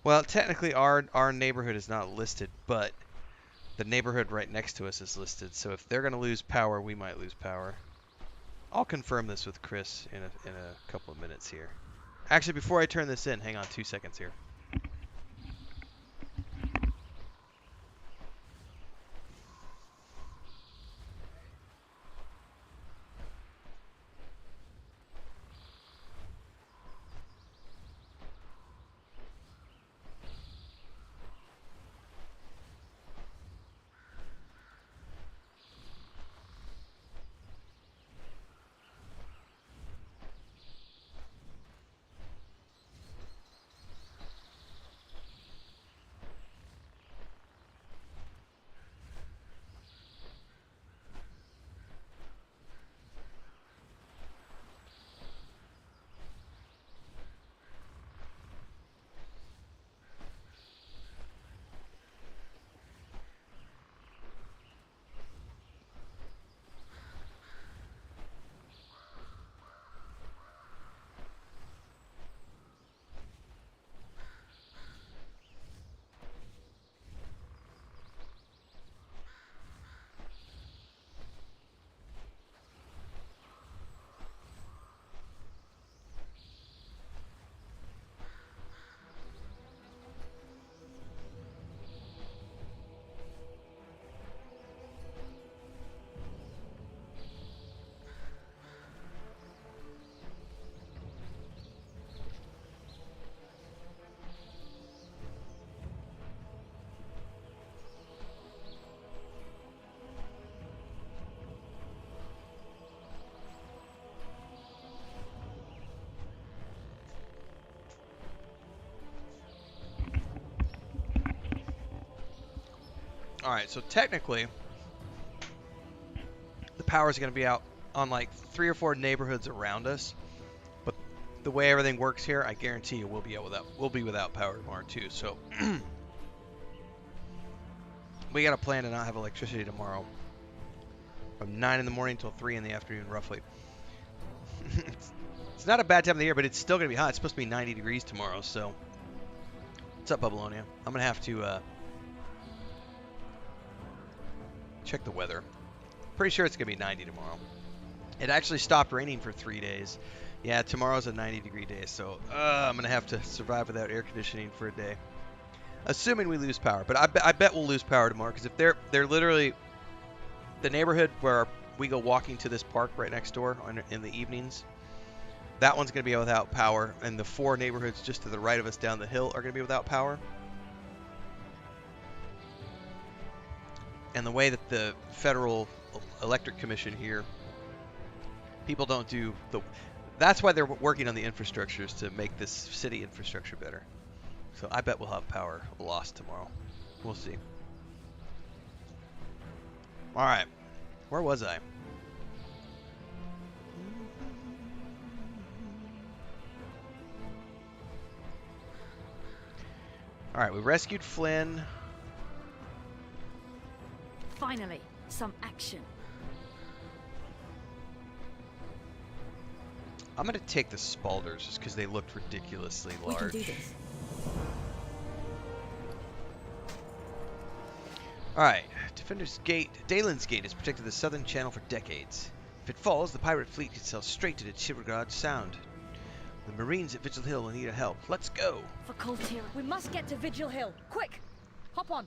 A: Well, technically our neighborhood is not listed, but the neighborhood right next to us is listed. So if they're going to lose power, we might lose power. I'll confirm this with Chris in a couple of minutes here. Actually, before I turn this in, hang on 2 seconds here. Alright, so technically, the power is going to be out on like 3 or 4 neighborhoods around us. But the way everything works here, I guarantee you we'll be without power tomorrow too. So we got a plan to not have electricity tomorrow from 9 in the morning till 3 in the afternoon, roughly. It's not a bad time of the year, but it's still going to be hot. It's supposed to be 90 degrees tomorrow, so what's up, Babylonia? I'm going to have to check the weather. Pretty sure it's going to be 90 tomorrow. It actually stopped raining for 3 days. Yeah, tomorrow's a 90-degree day, so I'm going to have to survive without air conditioning for a day. Assuming we lose power. But I bet we'll lose power tomorrow, because if they're literally... The neighborhood where we go walking to this park right next door in the evenings, that one's going to be without power, and the 4 neighborhoods just to the right of us down the hill are going to be without power. And the way that the Federal Electric Commission here, people don't do the... That's why they're working on the infrastructures to make this city infrastructure better. So I bet we'll have power lost tomorrow. We'll see. Alright. Where was I? Alright, we rescued Flynn.
I: Finally, some action.
A: I'm going to take the Spalders just because they looked ridiculously large.
I: We can do this.
A: Alright, Defender's Gate. Dalen's Gate has protected the southern channel for decades. If it falls, the pirate fleet can sail straight to the Chivergard Sound. The Marines at Vigil Hill will need our help. Let's go!
I: For Coltier, we must get to Vigil Hill. Quick! Hop on.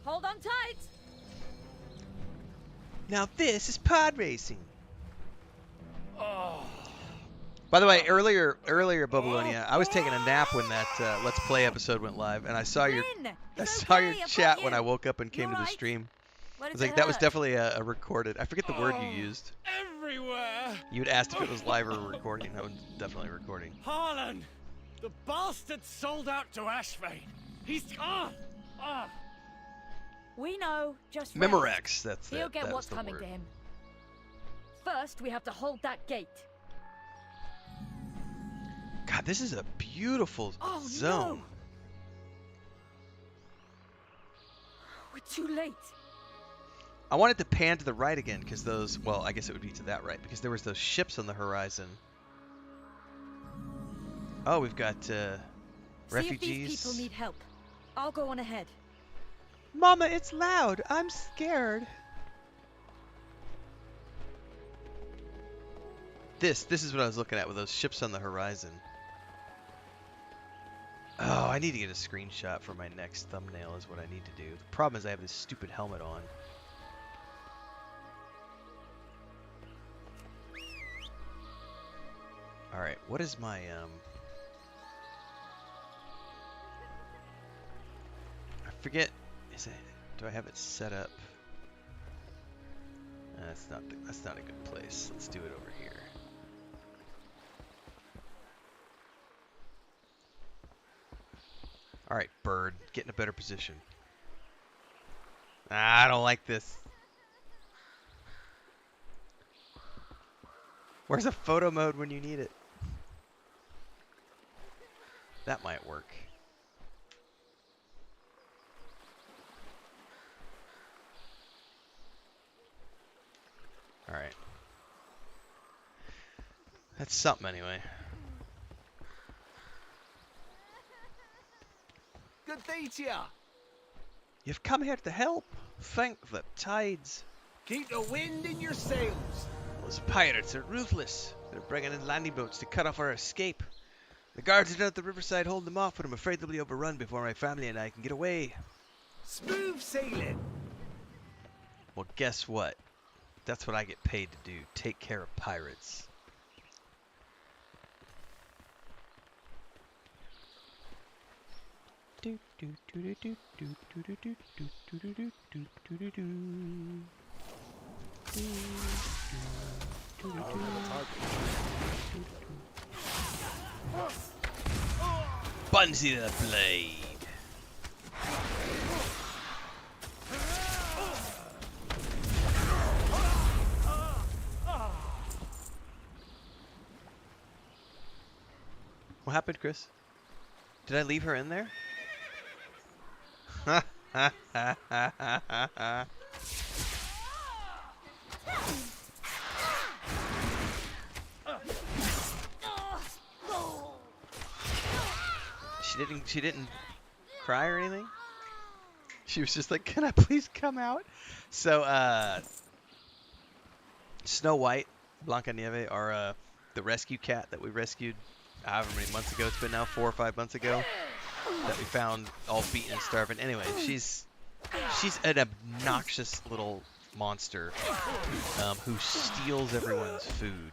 I: Hold on tight!
A: Now this is pod racing!
F: Oh.
A: By the way, earlier, Babylonia, I was taking a nap when that Let's Play episode went live, and I saw your chat when I woke up and came to the stream. I was like, that was definitely a recorded. I forget the word you used.
F: Everywhere.
A: You had asked if it was live or recording. That was definitely recording.
H: Harlan! The bastard sold out to Ashvane. He's...
I: We know, just
A: Memorex, that's
I: He'll
A: it.
I: get
A: That
I: what's
A: was the
I: coming
A: word.
I: to him. First, we have to hold that gate.
A: God, this is a beautiful
I: Oh,
A: zone.
I: no. We're too late.
A: I wanted to pan to the right again because those, well, I guess it would be to that right because there was those ships on the horizon. Oh, we've got Refugees.
I: See if these people need help. I'll go on ahead.
J: Mama, it's loud. I'm scared.
A: This is what I was looking at with those ships on the horizon. Oh, I need to get a screenshot for my next thumbnail is what I need to do. The problem is I have this stupid helmet on. Alright, what is my, I forget, do I have it set up? That's not a good place. Let's do it over here. Alright, bird, get in a better position. I don't like this. Where's a photo mode when you need it? That might work. Alright. That's something anyway.
G: Good day to ya.
A: You've come here to help. Thank the tides.
G: Keep the wind in your sails.
A: Those pirates are ruthless. They're bringing in landing boats to cut off our escape. The guards are down at the riverside holding them off, but I'm afraid they'll be overrun before my family and I can get away.
G: Smooth sailing.
A: Well, guess what? That's what I get paid to do. Take care of pirates. Bunsy the blade. What happened, Chris? Did I leave her in there? She didn't cry or anything? She was just like, "Can I please come out?" So Snow White, Blanca Nieve, are the rescue cat that we rescued however many months ago. It's been now 4 or 5 months ago that we found all beaten and starving. Anyway, she's an obnoxious little monster who steals everyone's food.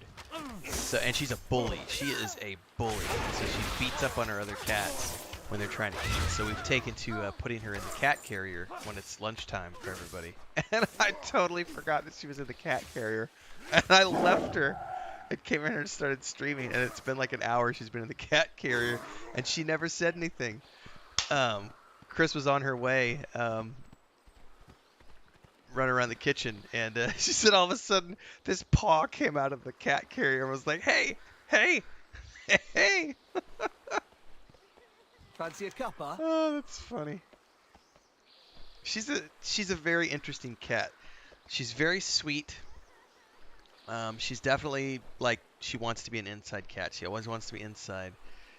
A: So, and she's a bully. She is a bully. So she beats up on her other cats when they're trying to eat. So we've taken to putting her in the cat carrier when it's lunchtime for everybody. And I totally forgot that she was in the cat carrier. And I left her. I came in here and started streaming, and it's been like an hour she's been in the cat carrier, and she never said anything. Chris was on her way, running around the kitchen, and she said all of a sudden this paw came out of the cat carrier and was like, "Hey, hey, hey!"
G: Fancy a cuppa?
A: Oh, that's funny. She's a very interesting cat. She's very sweet. She's definitely, like, she wants to be an inside cat. She always wants to be inside.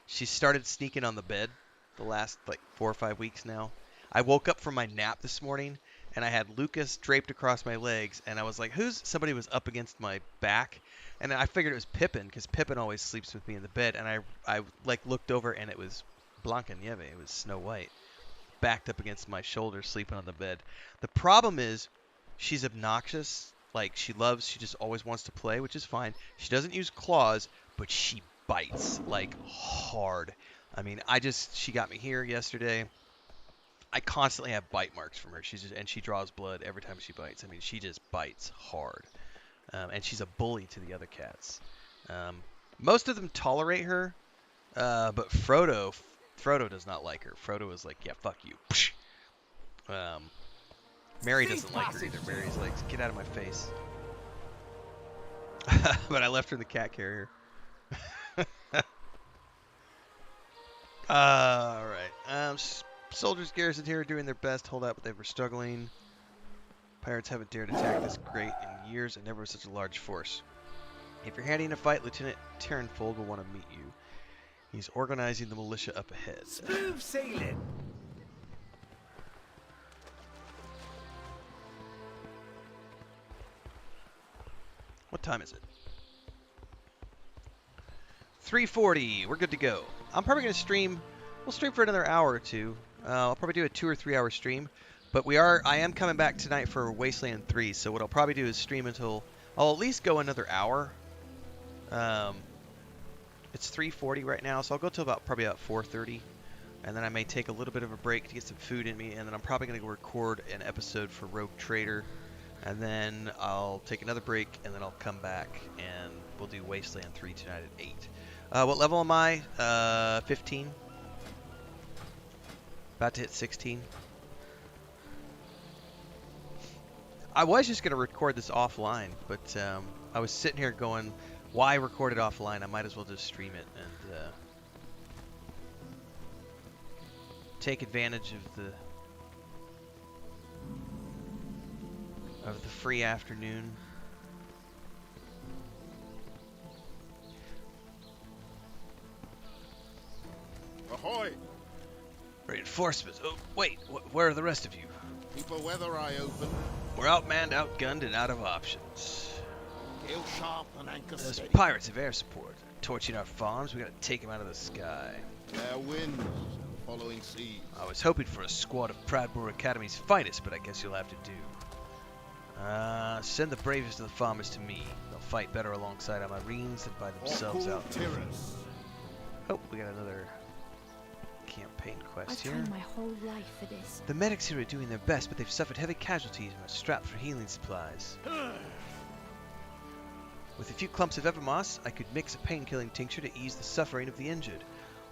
A: She started sneaking on the bed the last, like, 4 or 5 weeks now. I woke up from my nap this morning, and I had Lucas draped across my legs, and I was like, somebody was up against my back, and I figured it was Pippin, because Pippin always sleeps with me in the bed, and I like, looked over, and it was Blanca Nieve. It was Snow White, backed up against my shoulder, sleeping on the bed. The problem is, she's obnoxious. Like, she just always wants to play, which is fine. She doesn't use claws, but she bites, like, hard. I mean, she got me here yesterday. I constantly have bite marks from her. And she draws blood every time she bites. I mean, she just bites hard. And she's a bully to the other cats. Most of them tolerate her, but Frodo does not like her. Frodo is like, "Yeah, fuck you." Mary doesn't like her either. Mary's like, "Get out of my face." But I left her in the cat carrier. Alright. Soldiers garrisoned here are doing their best to hold out, but they were struggling. Pirates haven't dared attack this great in years and never was such a large force. If you're handing a fight, Lieutenant Terranfold will want to meet you. He's organizing the militia up ahead.
F: Smooth sailing.
A: What time is it? 3:40. We're good to go. I'm probably going to stream. We'll stream for another hour or two. I'll probably do a 2 or 3 hour stream. But I am coming back tonight for Wasteland 3. So what I'll probably do is stream until I'll at least go another hour. It's 3:40 right now, so I'll go till probably about 4:30, and then I may take a little bit of a break to get some food in me, and then I'm probably going to go record an episode for Rogue Trader, and then I'll take another break, and then I'll come back and we'll do Wasteland 3 tonight at 8. What level am I? 15. About to hit 16. I was just going to record this offline, but I was sitting here going, why record it offline? I might as well just stream it and take advantage of the free afternoon.
G: Ahoy!
A: Reinforcements. Oh, wait. Where are the rest of you?
G: Keep a weather eye open.
A: We're outmanned, outgunned, and out of options.
G: Gale sharp and anchor
A: Those
G: steady.
A: pirates have air support. Torching our farms. We gotta take them out of the sky.
G: Fair winds and following seas.
A: I was hoping for a squad of Pradmore Academy's finest, but I guess you'll have to do. Send the bravest of the farmers to me. They'll fight better alongside our marines than by themselves out there. Oh, we got another campaign quest here.
I: I've trained my whole life for this.
A: The medics here are doing their best, but they've suffered heavy casualties and are strapped for healing supplies. With a few clumps of Evermoss, I could mix a pain-killing tincture to ease the suffering of the injured.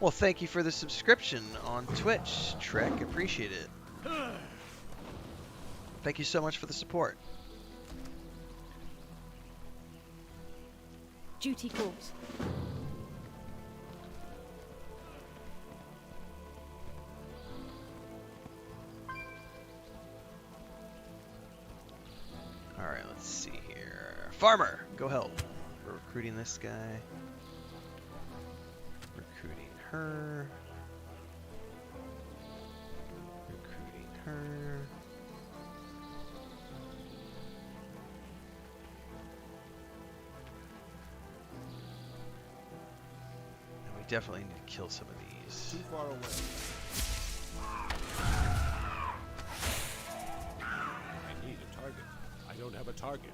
A: Well, thank you for the subscription on Twitch, Trek. Appreciate it. Thank you so much for the support.
I: Duty calls.
A: Alright, let's see here. Farmer, go help. We're recruiting this guy. Recruiting her. Recruiting her. And we definitely need to kill some of these.
G: Too far away.
K: I need a target. I don't have a target.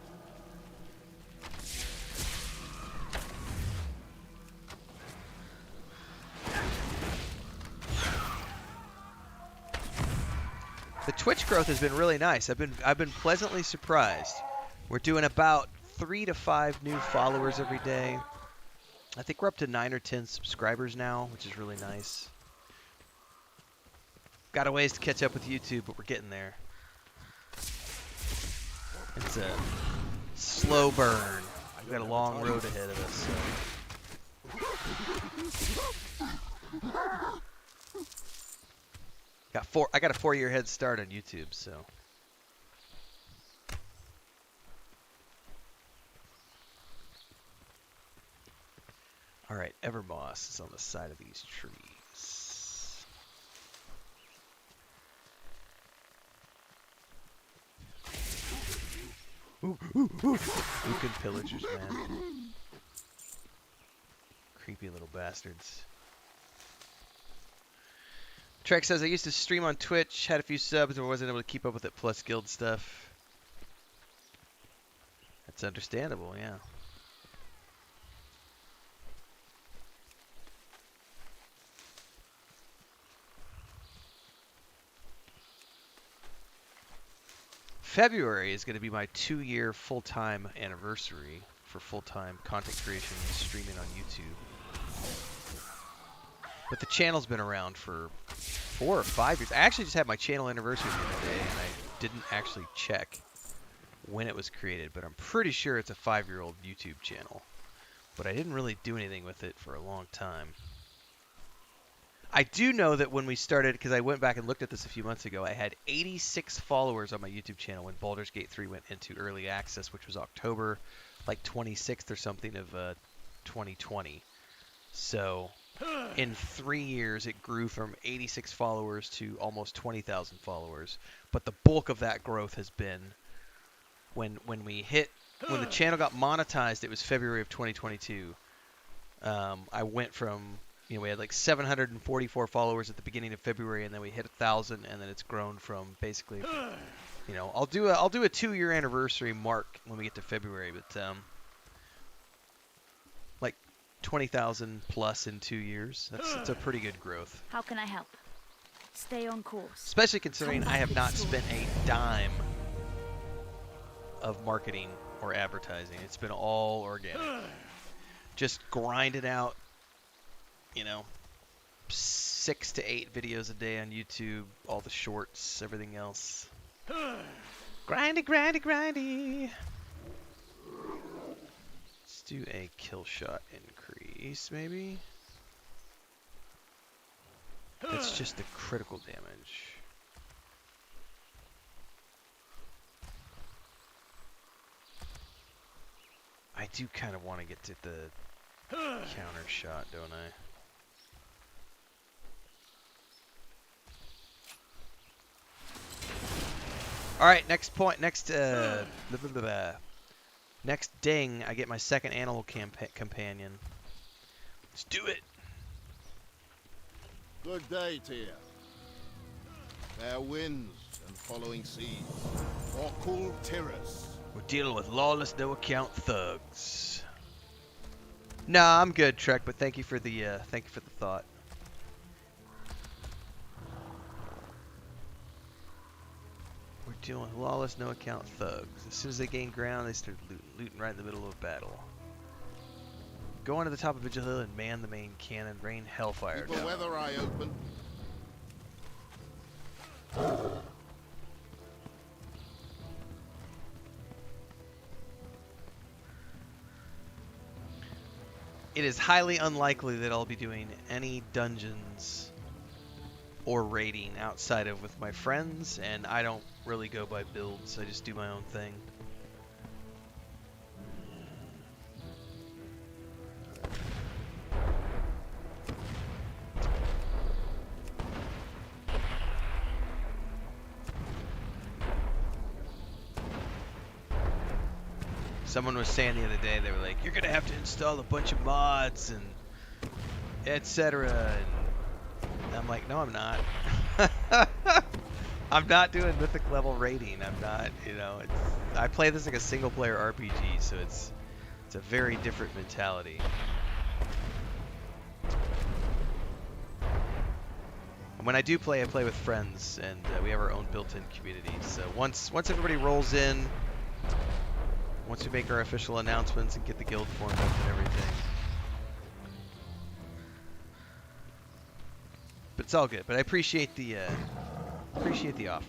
A: The Twitch growth has been really nice. I've been pleasantly surprised. We're doing about 3 to 5 new followers every day. I think we're up to 9 or 10 subscribers now, which is really nice. Got a ways to catch up with YouTube, but we're getting there. It's a slow burn. We've got a long road ahead of us. I got a 4-year head start on YouTube, so. All right, Evermoss is on the side of these trees. Ooh. Lucan pillagers, man. Creepy little bastards. Trek says, I used to stream on Twitch, had a few subs, but wasn't able to keep up with it, plus guild stuff. That's understandable, yeah. February is going to be my 2-year full-time anniversary for full-time content creation and streaming on YouTube. But the channel's been around for 4 or 5 years. I actually just had my channel anniversary the other day, and I didn't actually check when it was created, but I'm pretty sure it's a 5-year-old YouTube channel. But I didn't really do anything with it for a long time. I do know that when we started, because I went back and looked at this a few months ago, I had 86 followers on my YouTube channel when Baldur's Gate 3 went into early access, which was October, like 26th or something of 2020. So in 3 years, it grew from 86 followers to almost 20,000 followers. But the bulk of that growth has been when the channel got monetized. It was February of 2022. I went from, we had like 744 followers at the beginning of February, and then we hit 1,000, and then it's grown from basically, I'll do a 2-year anniversary mark when we get to February, but like 20,000 plus in 2 years. That's a pretty good growth.
I: How can I help? Stay on course.
A: Especially considering I have not spent a dime of marketing or advertising. It's been all organic. Just grinding out, 6 to 8 videos a day on YouTube, all the shorts, everything else. Grindy, grindy, grindy. Let's do a kill shot increase, maybe. That's just the critical damage. I do kind of want to get to the counter shot, don't I? All right, next point. Next ding, I get my second animal companion. Let's do it.
L: Good day to you. Fair winds and following seas, or cool terrace.
A: We're dealing with lawless, no-account thugs. Nah, I'm good, Trek. But thank you for the thought. We're dealing with lawless, no-account thugs. As soon as they gain ground, they start looting right in the middle of a battle. Go on to the top of Vigil Hill and man the main cannon. Rain hellfire
L: Keep a weather eye open.
A: It is highly unlikely that I'll be doing any dungeons or raiding outside of with my friends, and I don't really go by builds. I just do my own thing. Someone was saying the other day, they were like, you're going to have to install a bunch of mods and etc. And I'm like, no, I'm not. I'm not doing mythic level raiding. I'm not, I play this like a single player RPG, so it's a very different mentality. And when I do play, I play with friends, and we have our own built-in community. So once everybody rolls in, once we make our official announcements and get the guild formed up and everything. But it's all good. But I appreciate the offer.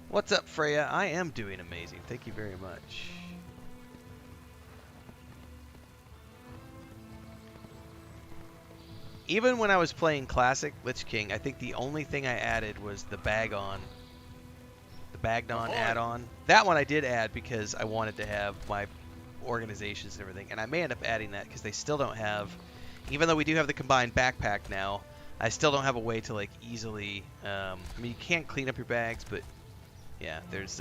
A: What's up, Freya? I am doing amazing. Thank you very much. Even when I was playing Classic Lich King, I think the only thing I added was the Bagnon add-on. That one I did add because I wanted to have my organizations and everything, and I may end up adding that because they still don't have, even though we do have the combined backpack now, I still don't have a way to like easily, I mean, you can clean up your bags, but yeah, there's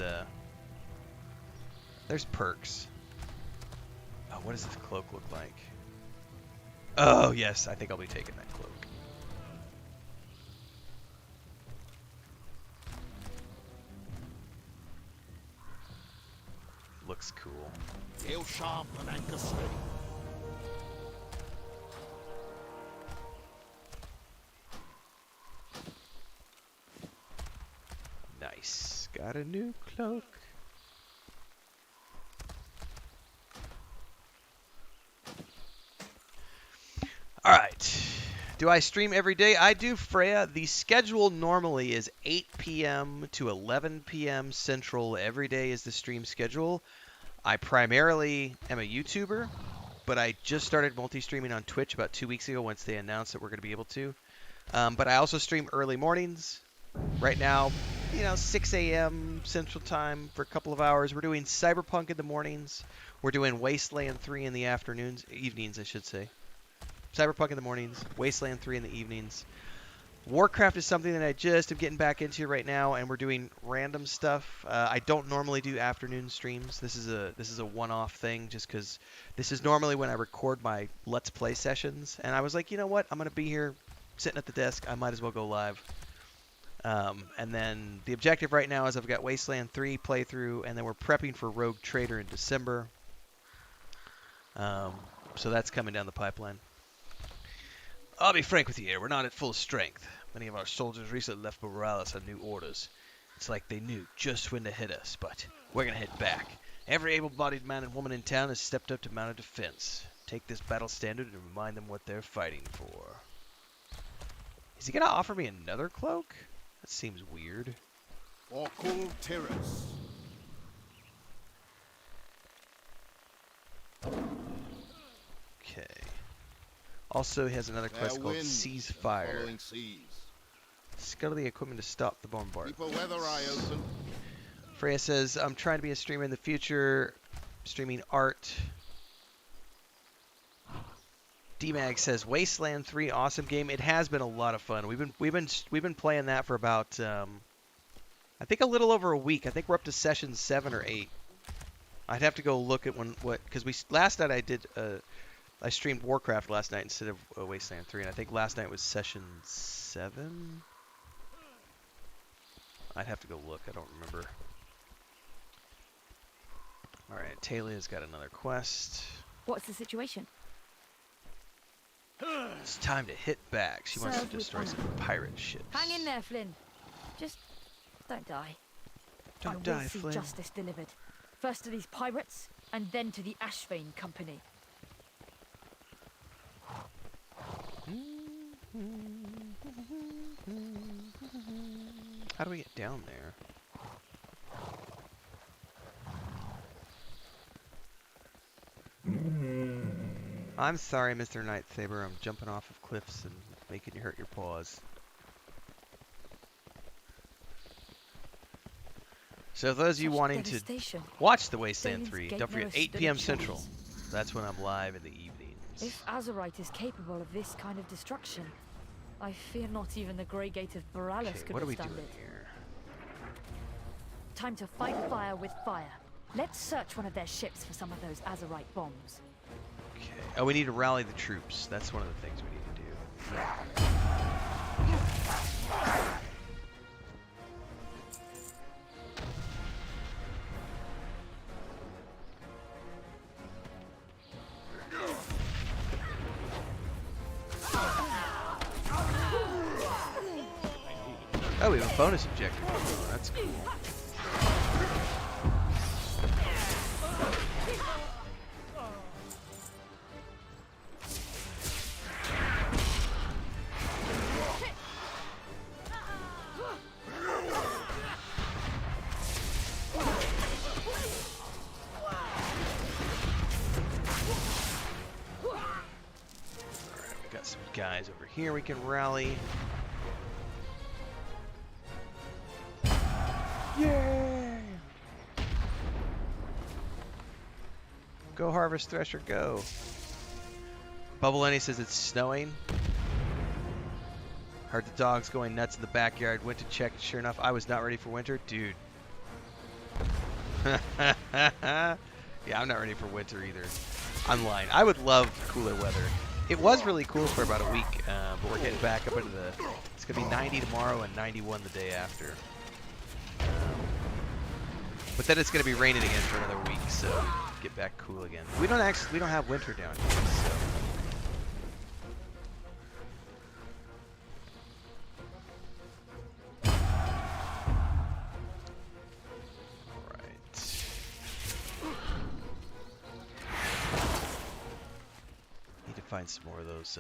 A: perks. Oh, what does this cloak look like? Oh yes, I think I'll be taking that cloak. Looks cool.
L: Tail sharp and anchor steady.
A: Nice. Got a new cloak. Alright. Do I stream every day? I do, Freya. The schedule normally is 8 p.m. to 11 p.m. Central. Every day is the stream schedule. I primarily am a YouTuber, but I just started multi-streaming on Twitch about 2 weeks ago once they announced that we're going to be able to. But I also stream early mornings. Right now, 6 a.m. Central Time for a couple of hours. We're doing Cyberpunk in the mornings. We're doing Wasteland 3 in the evenings, I should say. Cyberpunk in the mornings, Wasteland 3 in the evenings. Warcraft is something that I just am getting back into right now, and we're doing random stuff. I don't normally do afternoon streams. This is a one-off thing, just because this is normally when I record my Let's Play sessions. And I was like, you know what? I'm gonna be here, sitting at the desk. I might as well go live. And then the objective right now is I've got Wasteland 3 playthrough, and then we're prepping for Rogue Trader in December. So that's coming down the pipeline. I'll be frank with you here, we're not at full strength. Many of our soldiers recently left Morales on new orders. It's like they knew just when to hit us, but we're gonna hit back. Every able-bodied man and woman in town has stepped up to mount a defense. Take this battle standard and remind them what they're fighting for. Is he gonna offer me another cloak? That seems weird.
L: Orkul Terrace.
A: Okay. Also, he has another quest called Ceasefire. Scuttle the equipment to stop the bombardment.
L: Keep a weather eye open.
A: Freya says, I'm trying to be a streamer in the future, streaming art. D-Mag says, Wasteland 3, awesome game. It has been a lot of fun. We've been playing that for about, I think a little over a week. I think we're up to session 7 or 8. I'd have to go look at because last night I streamed Warcraft last night instead of Wasteland 3, and I think last night was session 7? I'd have to go look. I don't remember. Alright, Talia's got another quest.
I: What's the situation?
A: It's time to hit back. She wants to destroy some pirate ships.
I: Hang in there, Flynn. Just don't die.
A: Don't
I: I
A: die,
I: will see
A: Flynn.
I: justice delivered. First to these pirates, and then to the Ashvane Company.
A: How do we get down there? I'm sorry, Mr. Nightsaber. I'm jumping off of cliffs and making you hurt your paws. So those of you wanting to watch the Wasteland 3, don't forget 8 p.m. Central. That's when I'm live in the evenings.
I: If Azeroth is capable of this kind of destruction, I fear not even the Grey Gate of Borealis could withstand it.
A: Here?
I: Time to fight fire with fire. Let's search one of their ships for some of those Azeroth bombs.
A: Okay. Oh, we need to rally the troops. That's one of the things we need to do. Oh, we have a bonus objective. Oh, that's cool. Alright, we got some guys over here we can rally. Yay! Go Harvest Thresher, go. Bubble Lenny says it's snowing. Heard the dogs going nuts in the backyard. Went to check, and sure enough, I was not ready for winter. Dude. Yeah, I'm not ready for winter either. I'm lying. I would love cooler weather. It was really cool for about a week, but we're getting back up into the... It's going to be 90 tomorrow and 91 the day after. But then it's going to be raining again for another week, so get back cool again. We don't have winter down here, so. Alright. Need to find some more of those,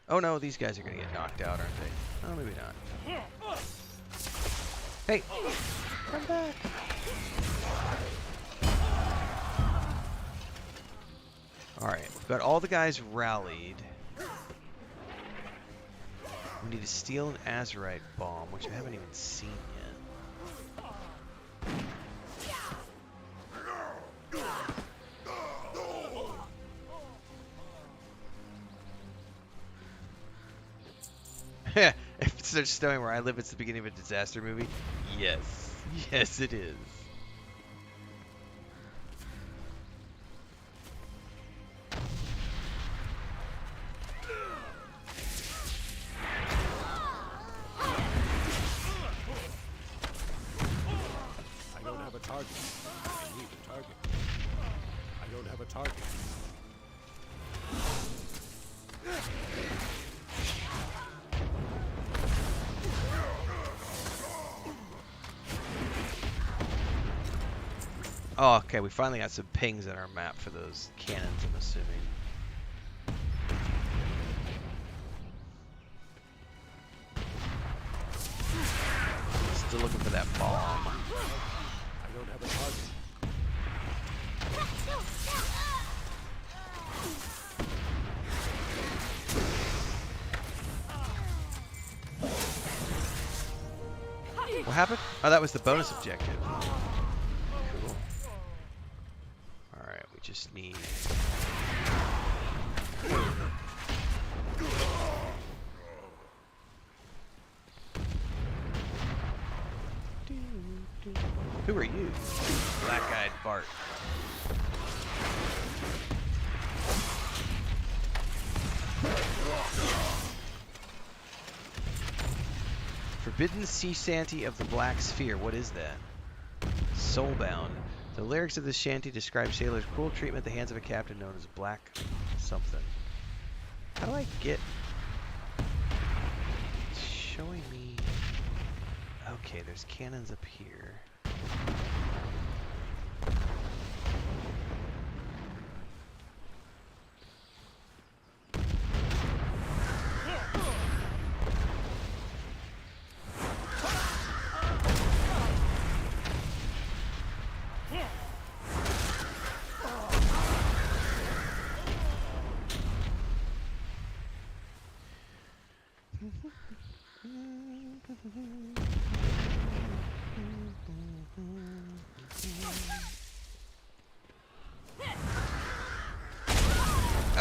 A: Oh no, these guys are going to get knocked out, aren't they? Oh, maybe not. Hey! Come back! Alright, we've got all the guys rallied. We need to steal an Azerite bomb, which I haven't even seen yet. starts snowing where I live, it's the beginning of a disaster movie. Yes. Yes, it is.
K: I don't have a target. I need a target. I don't have a target.
A: Oh, okay, we finally got some pings in our map for those cannons, I'm assuming. Still looking for that bomb.
K: I don't have a target.
A: What happened? Oh, that was the bonus objective. Cool. Alright, we just need... Who are you? Black-eyed Bart. Forbidden Sea Shanty of the Black Sphere. What is that? Soulbound. The lyrics of this shanty describe sailors' cruel treatment at the hands of a captain known as Black something. How do I get... It's showing me... Okay, there's cannons up here.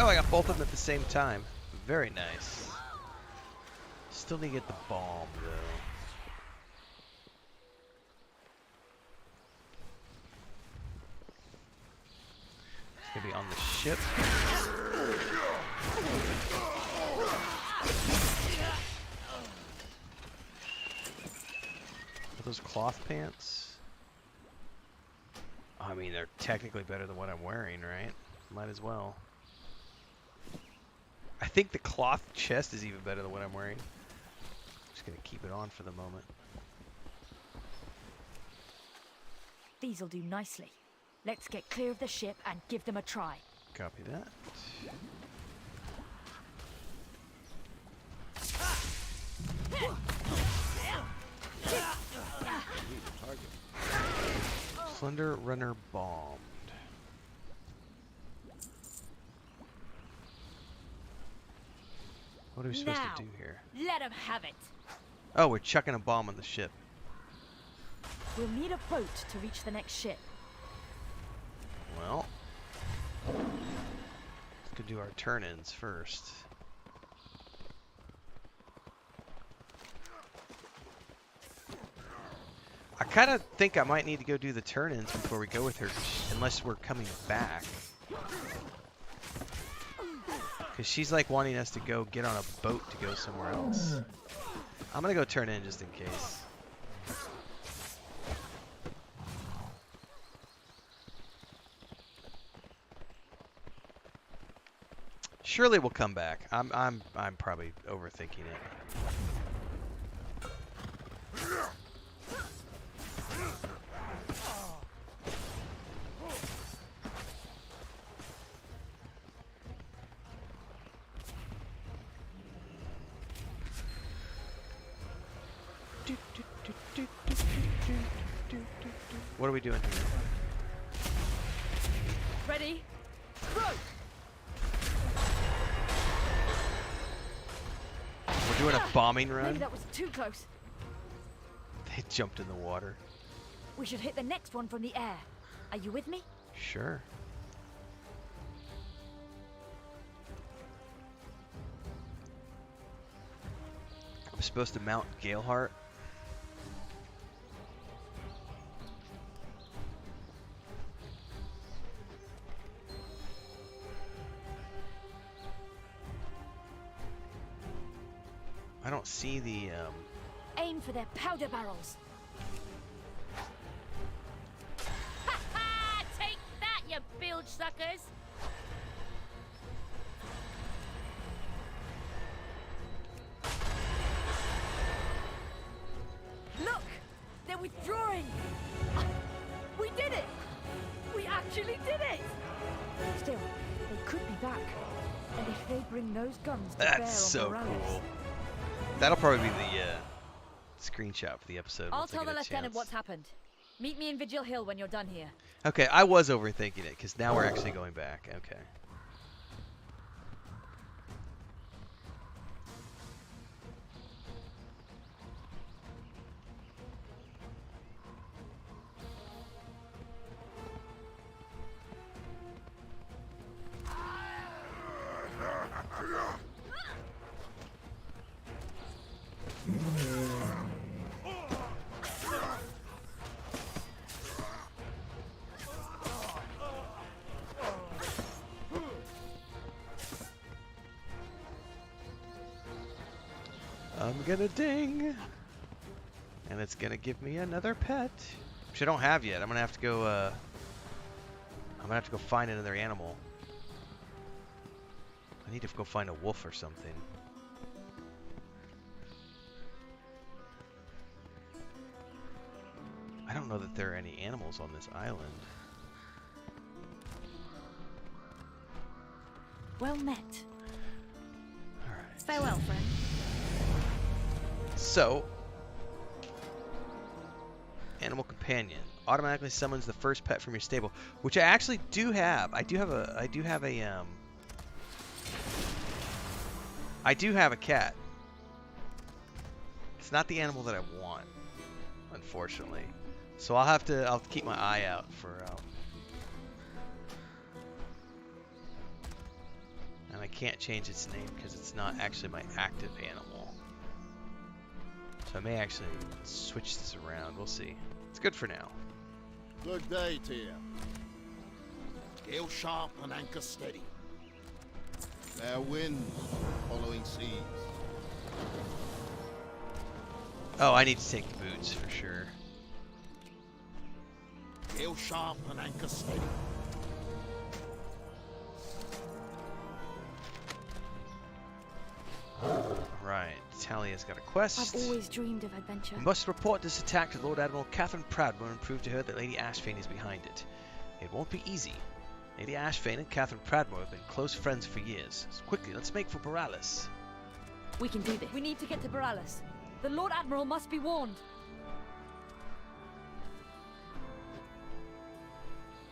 A: Oh, I got both of them at the same time. Very nice. Still need to get the bomb, though. It's gonna be on the ship. Are those cloth pants? I mean, they're technically better than what I'm wearing, right? Might as well. I think the cloth chest is even better than what I'm wearing. Just gonna keep it on for the moment.
I: These'll do nicely. Let's get clear of the ship and give them a try.
A: Copy that. Slender Runner bombed. What are we supposed to do here?
I: Let them have it.
A: Oh, we're chucking a bomb on the ship.
I: We'll need a boat to reach the next ship.
A: Well, let's go do our turn-ins first. I kind of think I might need to go do the turn-ins before we go with her, unless we're coming back. Because she's like wanting us to go get on a boat to go somewhere else. I'm going to go turn in just in case. Surely we'll come back. I'm probably overthinking it. What are we doing here?
I: Ready? Throw!
A: We're doing a bombing run?
I: Maybe that was too close.
A: They jumped in the water.
I: We should hit the next one from the air. Are you with me?
A: Sure. I'm supposed to mount Galeheart. I don't see the
I: Aim for their powder barrels.
M: Ha ha! Take that, you bilge suckers!
I: Look! They're withdrawing! We did it! We actually did it! Still, they could be back. And if they bring those guns to bear on
A: that's so
I: Borales,
A: cool. That'll probably be the screenshot for the episode.
I: I'll
A: once I
I: tell
A: get
I: the
A: a
I: lieutenant
A: chance.
I: what's happened. Meet me in Vigil Hill when you're done here.
A: Okay, I was overthinking it because now we're actually going back. Okay. I'm gonna ding, and it's gonna give me another pet, which I don't have yet. I'm gonna have to go. I'm gonna have to go find another animal. I need to go find a wolf or something. I don't know that there are any animals on this island.
I: Well met.
A: All right.
I: Farewell, friend.
A: So, animal companion automatically summons the first pet from your stable, which I actually do have. I do have a cat. It's not the animal that I want, unfortunately. So I'll have to keep my eye out for and I can't change its name because it's not actually my active animal. So I may actually switch this around. We'll see. It's good for now.
L: Good day to you. Gale sharp and anchor steady. Fair winds, following seas.
A: Oh, I need to take the boots for sure.
L: Gale sharp and anchor steady.
A: Right, Talia's got a quest.
I: I've always dreamed of adventure.
A: We must report this attack to Lord Admiral Catherine Proudmoore and prove to her that Lady Ashfane is behind it. It won't be easy. Lady Ashfane and Catherine Proudmoore have been close friends for years. So quickly, let's make for Borales.
I: We can do this. We need to get to Borales. The Lord Admiral must be warned.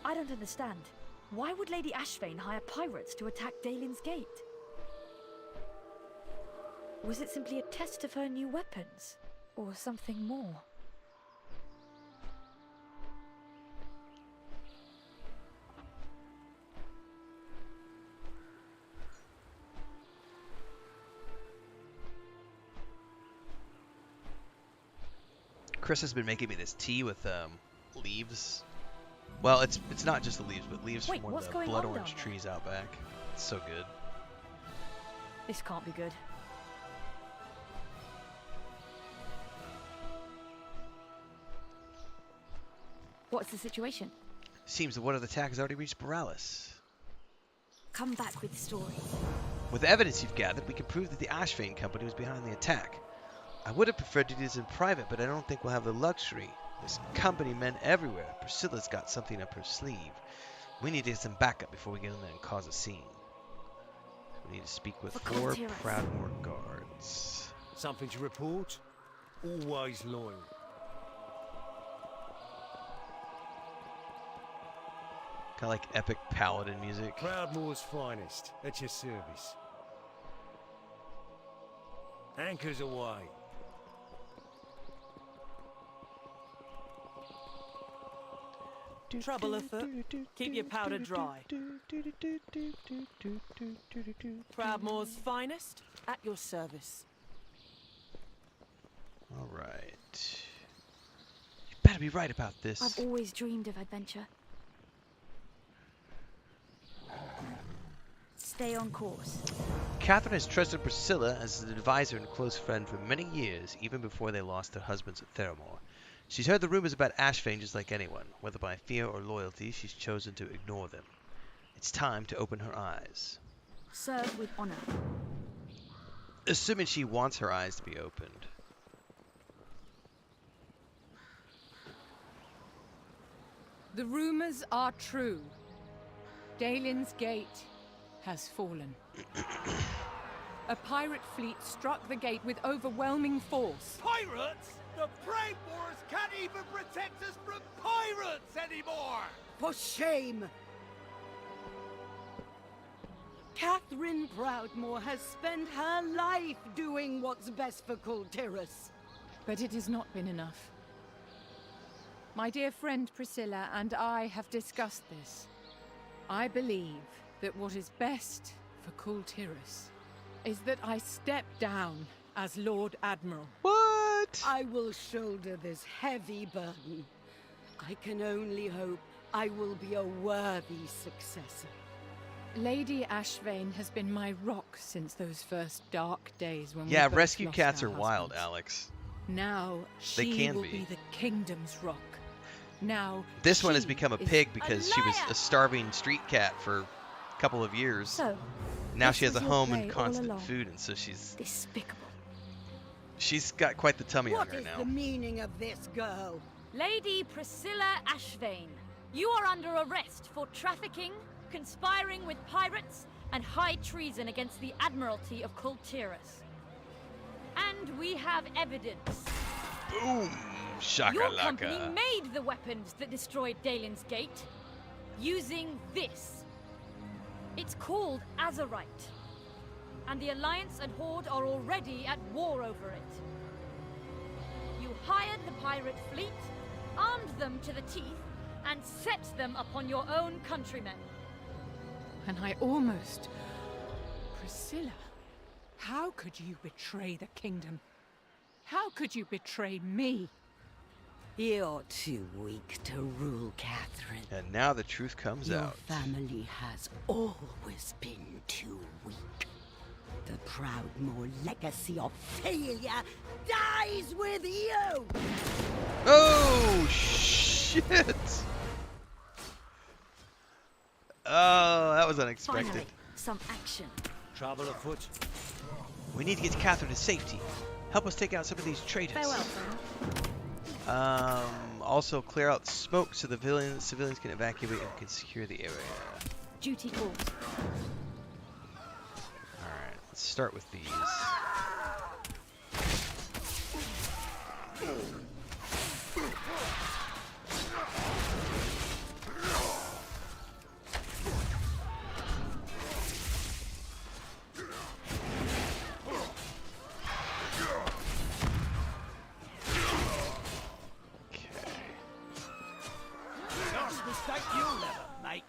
I: I don't understand. Why would Lady Ashfane hire pirates to attack Dalin's Gate? Was it simply a test of her new weapons? Or something more?
A: Chris has been making me this tea with leaves. Well, it's not just the leaves, but leaves
I: Wait,
A: from one of the blood orange trees out back. It's so good.
I: This can't be good. What's the situation?
A: Seems that one of the attack has already reached Borales.
I: Come back with the story.
A: With the evidence you've gathered, we can prove that the Ashfane Company was behind the attack. I would have preferred to do this in private, but I don't think we'll have the luxury. There's company men everywhere. Priscilla's got something up her sleeve. We need to get some backup before we get in there and cause a scene. We need to speak with 4 Proudmoore guards.
F: Something to report? Always loyal.
A: Kind of like epic paladin music.
F: Proudmoore's finest, at your service. Anchors away.
E: Trouble afoot. Keep your powder dry. Proudmoore's finest, at your service.
A: Alright. You better be right about this.
I: I've always dreamed of adventure. Stay on course.
A: Catherine has trusted Priscilla as an advisor and close friend for many years, even before they lost their husbands at Theramore. She's heard the rumors about Ashvane just like anyone. Whether by fear or loyalty, she's chosen to ignore them. It's time to open her eyes.
I: Serve with honor.
A: Assuming she wants her eyes to be opened.
N: The rumors are true. Dalin's Gate has fallen. A pirate fleet struck the gate with overwhelming force.
G: Pirates? The Pride Wars can't even protect us from pirates anymore!
B: For shame! Catherine Proudmoore has spent her life doing what's best for Kultiris.
N: But it has not been enough. My dear friend Priscilla and I have discussed this. I believe that what is best for Kultiris is that I step down as Lord Admiral.
A: What?
B: I will shoulder this heavy burden. I can only hope I will be a worthy successor.
N: Lady Ashvane has been my rock since those first dark days when
A: yeah,
N: we both
A: rescue
N: lost
A: cats
N: our
A: are wild,
N: husbands.
A: Alex.
N: Now
A: They
N: she
A: can
N: will
A: be.
N: be the kingdom's rock. Now
A: This one has
N: she
A: become a
N: is
A: pig because she was a starving street cat for a couple of years.
I: So,
A: now
I: this
A: she has a
I: was your
A: home
I: play
A: and
I: all
A: constant
I: along.
A: food, and so she's got quite the tummy
B: What
A: on her
B: is
A: now.
B: the meaning of this, girl?
M: Lady Priscilla Ashvane, you are under arrest for trafficking, conspiring with pirates, and high treason against the Admiralty of Kultiris. And we have evidence.
A: Boom!
M: Your company
A: Shakalaka.
M: made the weapons that destroyed Dalin's Gate, using this. It's called Azeroth. And the Alliance and Horde are already at war over it. You hired the pirate fleet, armed them to the teeth, and set them upon your own countrymen.
N: And I almost... Priscilla, how could you betray the kingdom? How could you betray me?
B: You're too weak to rule, Catherine.
A: And now the truth comes
B: Your
A: out.
B: family has always been too weak. The Proudmoore legacy of failure dies with you!
A: Oh, shit! Oh, that was unexpected.
I: Finally, some action.
F: Travel afoot.
A: We need to get Catherine to safety. Help us take out some of these traitors.
I: Farewell, friend.
A: Also clear out smoke so the civilians can evacuate and can secure the area.
I: Duty calls.
A: Alright, let's start with these.
F: Last mistake you'll ever make.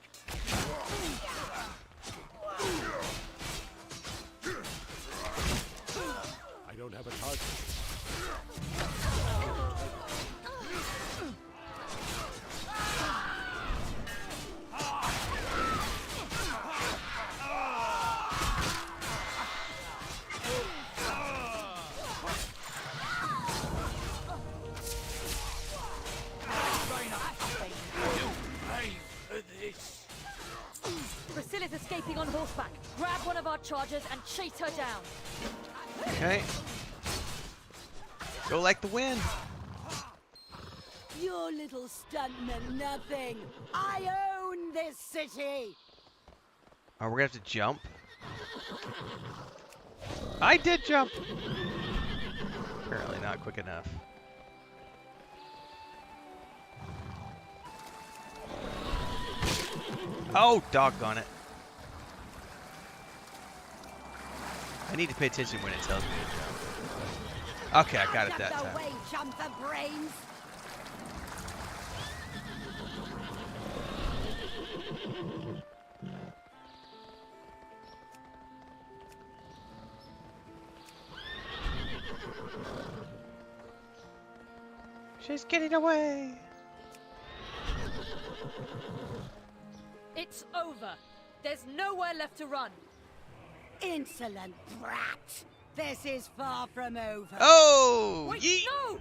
K: I don't have a target.
M: Priscilla's escaping on horseback. Grab one of our chargers and chase her down.
A: Okay. Go like the wind.
B: Your little stunt meant nothing. I own this city.
A: Oh, we're gonna have to jump. I did jump. Apparently not quick enough. Oh, doggone it. I need to pay attention when it tells me to jump. Okay, I got it that
B: Out
A: time.
B: the way, jump the brains.
J: She's getting away.
M: It's over. There's nowhere left to run.
B: Insolent brat! This is far from over.
A: Oh!
M: Wait,
A: Yeet!
M: no!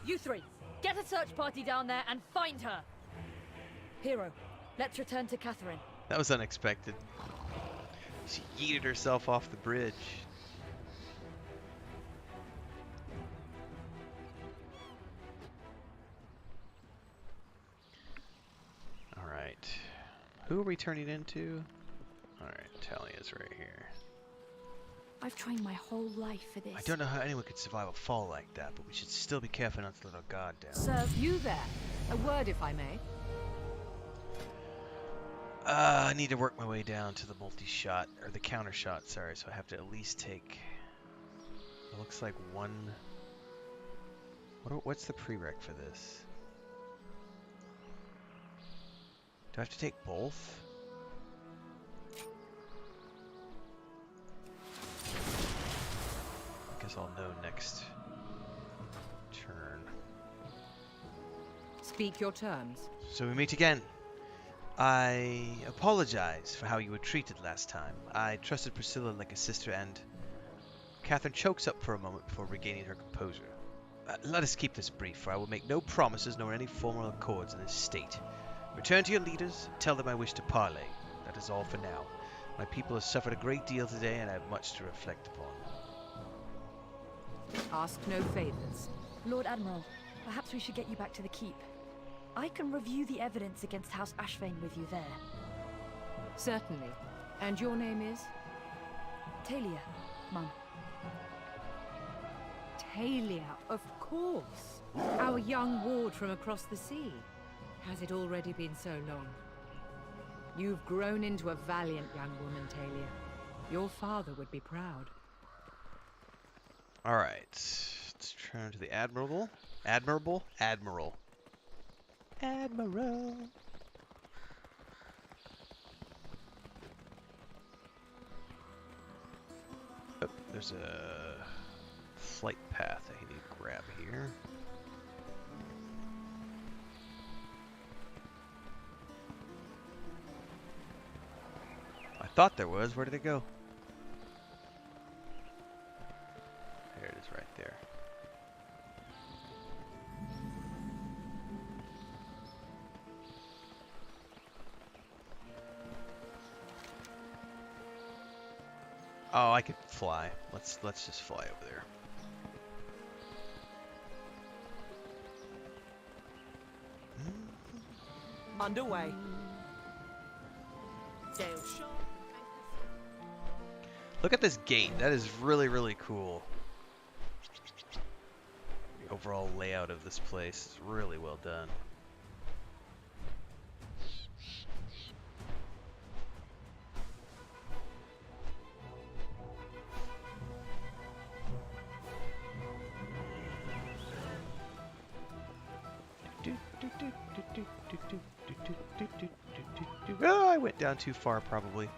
M: You three, get a search party down there and find her. Hero, let's return to Catherine.
A: That was unexpected. She yeeted herself off the bridge. Alright. Who are we turning into? Alright, Talia's right here.
I: I've trained my whole life for this.
A: I don't know how anyone could survive a fall like that, but we should still be careful not to let our guard down.
N: Serve you there. A word, if I may.
A: I need to work my way down to the multi-shot, or the counter shot, sorry, so I have to at least take, it looks like one, what's the prereq for this? Do I have to take both? I guess I'll know next turn.
N: Speak your terms.
A: So we meet again. I apologize for how you were treated last time. I trusted Priscilla like a sister, and Catherine chokes up for a moment before regaining her composure. Let us keep this brief, for I will make no promises nor any formal accords in this state. Return to your leaders, tell them I wish to parley. That is all for now. My people have suffered a great deal today, and I have much to reflect upon.
N: Ask no favors.
I: Lord Admiral, perhaps we should get you back to the keep. I can review the evidence against House Ashvane with you there.
N: Certainly. And your name is?
I: Talia, Mum.
N: Talia, of course. Our young ward from across the sea. Has it already been so long? You've grown into a valiant young woman, Talia. Your father would be proud.
A: Alright, let's turn to the Admiral. Admiral. Oh, there's a flight path I need to grab here. I thought there was. Where did it go? There it is right there. Oh, I could fly. Let's just fly over there.
E: Underway.
A: Look at this gate. That is really, really cool. The overall layout of this place is really well done. Oh, I went down too far, probably.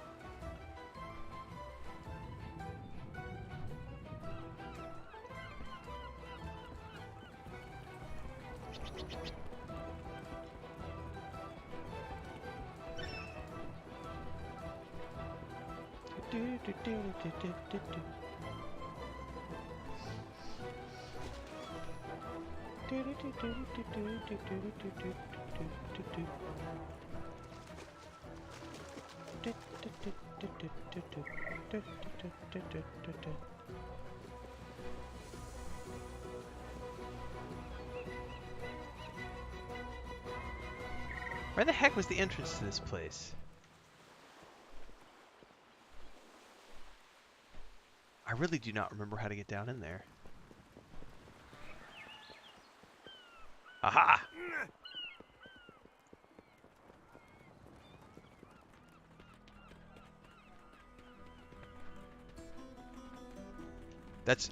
A: Where the heck was the entrance to this place? I really do not remember how to get down in there. Aha!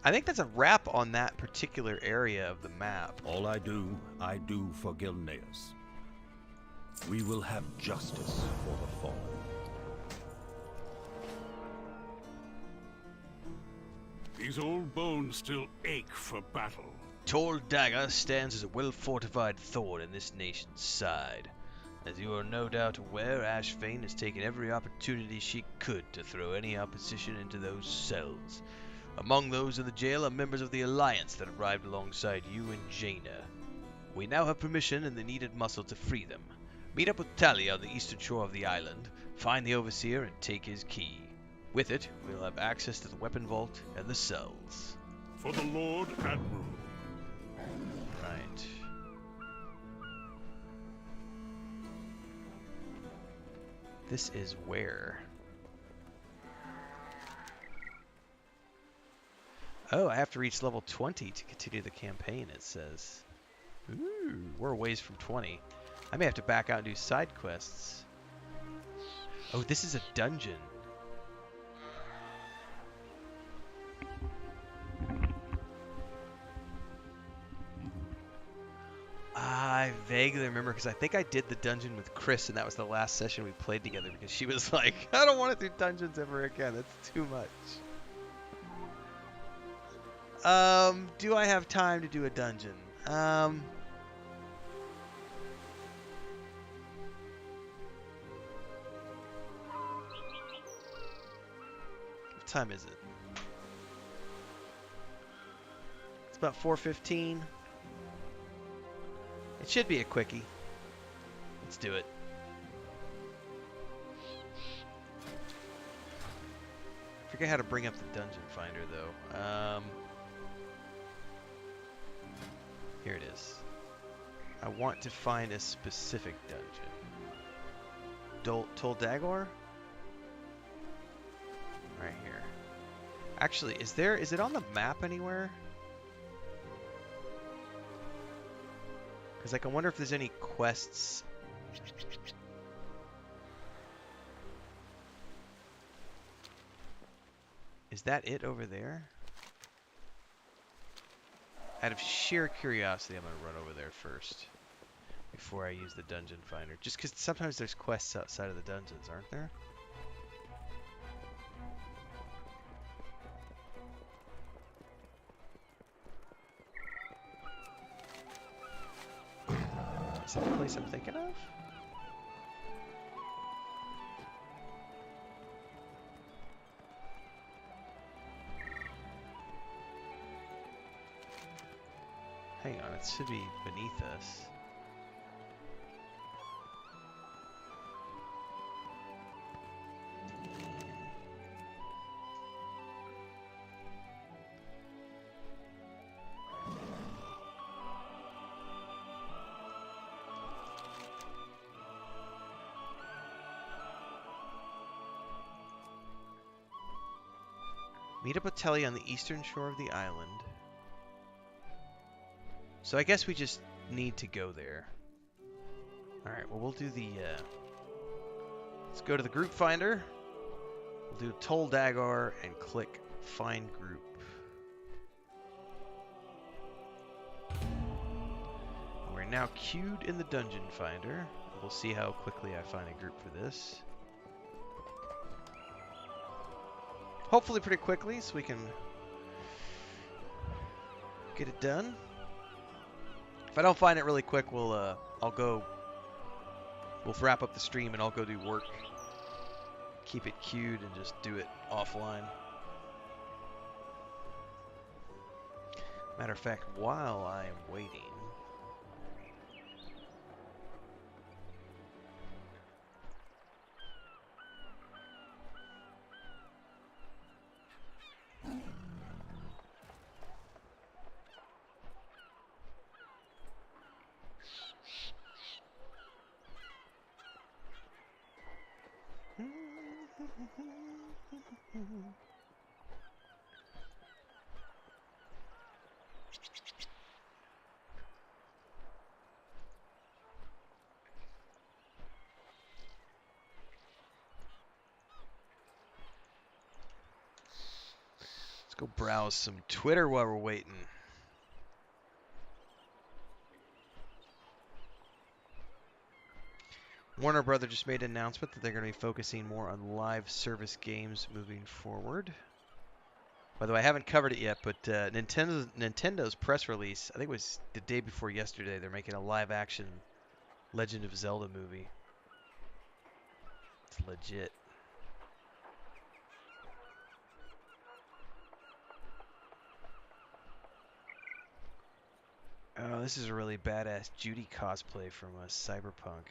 A: I think that's a wrap on that particular area of the map.
K: All I do for Gilneas. We will have justice for the fallen.
O: These old bones still ache for battle.
A: tall dagger stands as a well-fortified thorn in this nation's side. As you are no doubt aware, Ashfane has taken every opportunity she could to throw any opposition into those cells. Among those in the jail are members of the Alliance that arrived alongside you and Jaina. We now have permission and the needed muscle to free them. Meet up with Talia on the eastern shore of the island, find the Overseer, and take his key. With it, we'll have access to the weapon vault and the cells.
K: For the Lord Admiral.
A: Right. This is where? Oh, I have to reach level 20 to continue the campaign, it says. Ooh, we're a ways from 20. I may have to back out and do side quests. Oh, this is a dungeon. I vaguely remember because I think I did the dungeon with Chris, and that was the last session we played together because she was like, I don't want to do dungeons ever again. That's too much. Do I have time to do a dungeon? What time is it? It's about 4:15. It should be a quickie. Let's do it. I forget how to bring up the dungeon finder though. Here it is. I want to find a specific dungeon. Tol Dagor? Right here. Actually, is it on the map anywhere? Because like, I wonder if there's any quests. Is that it over there? Out of sheer curiosity, I'm going to run over there first before I use the dungeon finder. Just because sometimes there's quests outside of the dungeons, aren't there? Is that the place I'm thinking of? Hang on, it should be beneath us. Meet up with Telly on the eastern shore of the island. So I guess we just need to go there. Alright, well we'll do the, let's go to the group finder. We'll do Tol Dagor and click Find Group. And we're now queued in the dungeon finder. We'll see how quickly I find a group for this. Hopefully pretty quickly so we can get it done. If I don't find it really quick, we'll wrap up the stream and I'll go do work. Keep it queued and just do it offline. Matter of fact, while I am waiting, let's go browse some Twitter while we're waiting. Warner Brother just made an announcement that they're going to be focusing more on live service games moving forward. By the way, I haven't covered it yet, but Nintendo's press release, I think it was the day before yesterday, they're making a live-action Legend of Zelda movie. It's legit. Oh, this is a really badass Judy cosplay from Cyberpunk.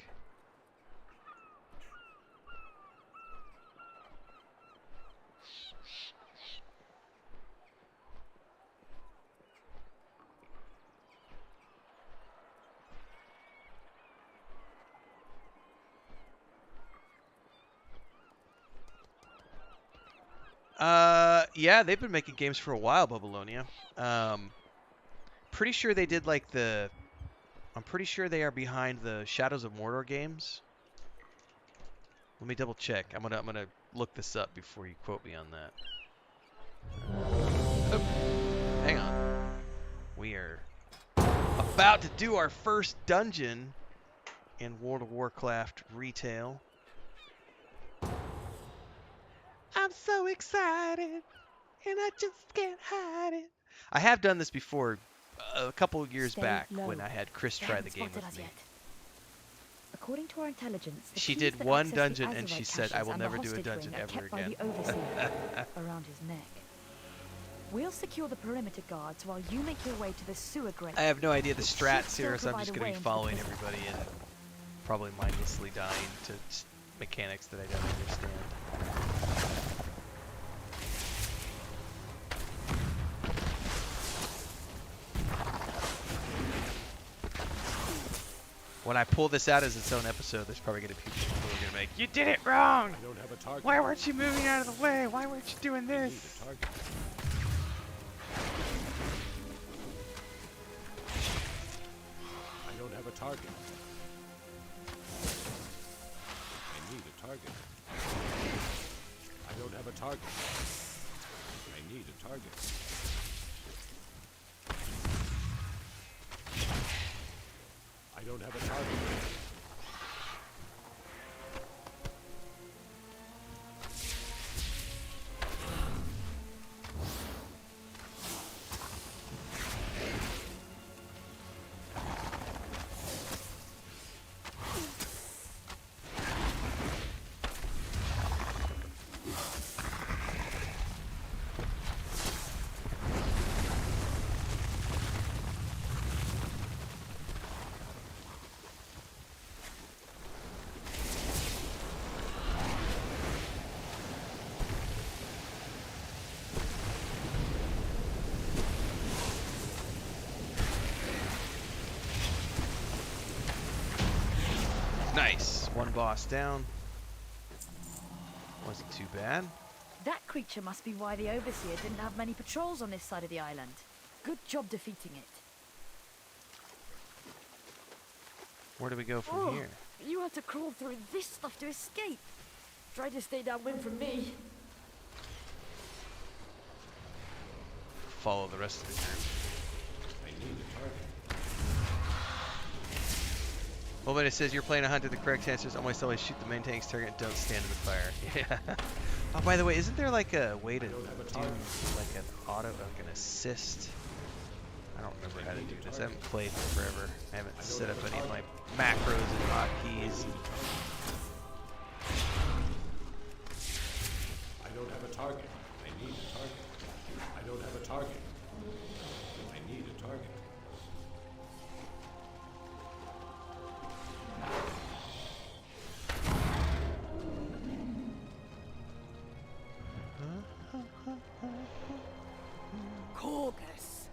A: Yeah, they've been making games for a while, Babylonia. Pretty sure they did like I'm pretty sure they are behind the Shadows of Mordor games. Let me double check. I'm gonna look this up before you quote me on that. Oh, hang on. We are about to do our first dungeon in World of Warcraft retail. I'm so excited, and I just can't hide it. I have done this before, a couple of years back, when I had Chris try the game with me.
I: According to our intelligence,
A: she did one dungeon, and she said, "I will never do a dungeon ever again."
I: Around his neck. We'll secure the perimeter guards while you make your way to the sewer grate.
A: I have no idea the strats here, so I'm just going to be following everybody and probably mindlessly dying to mechanics that I don't understand. When I pull this out as its own episode, there's probably going to be people who are going to make, "You did it wrong!
K: I don't have a target.
J: Why weren't you moving out of the way? Why weren't you doing this?"
K: I don't have a target. I need a target. I don't have a target. I need a target. I don't have a target.
A: Nice. One boss down. Wasn't too bad.
I: That creature must be why the Overseer didn't have many patrols on this side of the island. Good job defeating it.
A: Where do we go from here?
I: You had to crawl through this stuff to escape. Try to stay downwind from me.
A: Follow the rest of the group.
K: I need a target.
A: Well, but it says you're playing a hunter. The correct answer is almost always shoot the main tank's target and don't stand in the fire. Yeah. Oh, by the way, isn't there like a way to do like an auto, like an assist? I don't remember how to do this. I haven't played in forever. I haven't set up any of my macros and hotkeys.
K: I don't have a target. I need a target. I don't have a target. I need a target.
B: Corgus,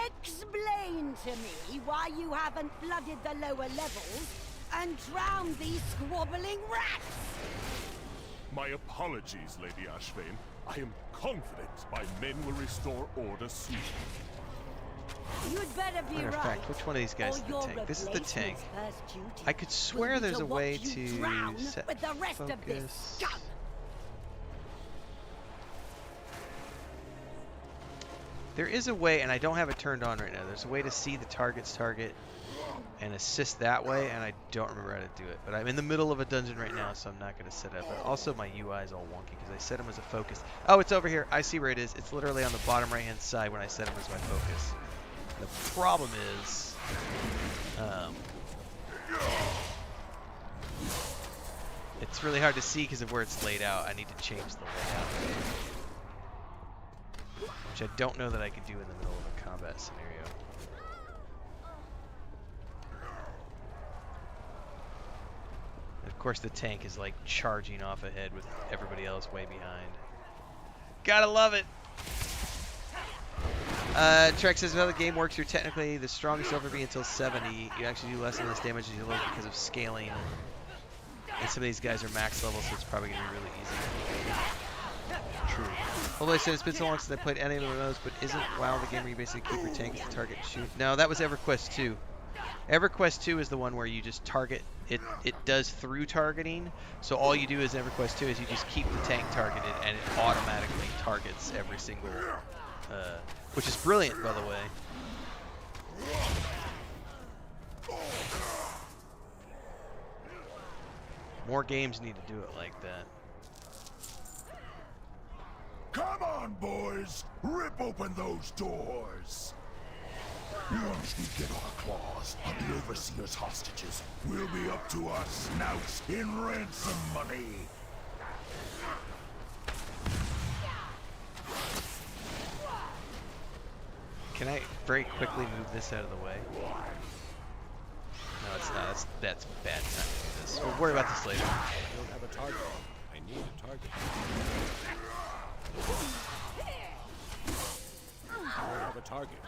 B: explain to me why you haven't flooded the lower levels and drowned these squabbling rats!
O: My apologies, Lady Ashvane. I am confident my men will restore order soon.
B: You'd better be
A: Matter of
B: right.
A: fact, which one of these guys is the tank? This is the tank. I could swear there's a way to set
B: with the rest
A: focus.
B: Of this scum.
A: There is a way, and I don't have it turned on right now. There's a way to see the target's target and assist that way, and I don't remember how to do it. But I'm in the middle of a dungeon right now, so I'm not going to set up. But also my UI is all wonky because I set them as a focus. Oh, it's over here. I see where it is. It's literally on the bottom right-hand side when I set them as my focus. The problem is, it's really hard to see because of where it's laid out. I need to change the layout, which I don't know that I could do in the middle of a combat scenario. Of course, the tank is like charging off ahead with everybody else way behind. Gotta love it! Trek says, how the game works, you're technically the strongest over be until 70. You actually do less and less damage as you look because of scaling. And some of these guys are max level, so it's probably going to be really easy. True. Although I said it's been so long since I played any of those, but isn't WoW the game where you basically keep your tank as the target and shoot? No, that was EverQuest 2. EverQuest 2 is the one where you just target, it does through targeting, so all you do is EverQuest 2 is you just keep the tank targeted and it automatically targets every single, which is brilliant, by the way. More games need to do it like that.
O: Come on, boys! Rip open those doors! Once we get our claws on the Overseer's hostages, will be up to our snouts in ransom money.
A: Can I very quickly move this out of the way? No, it's not. That's bad time to do this. We'll worry about this later.
K: I don't have a target. I need a target. I don't have a target.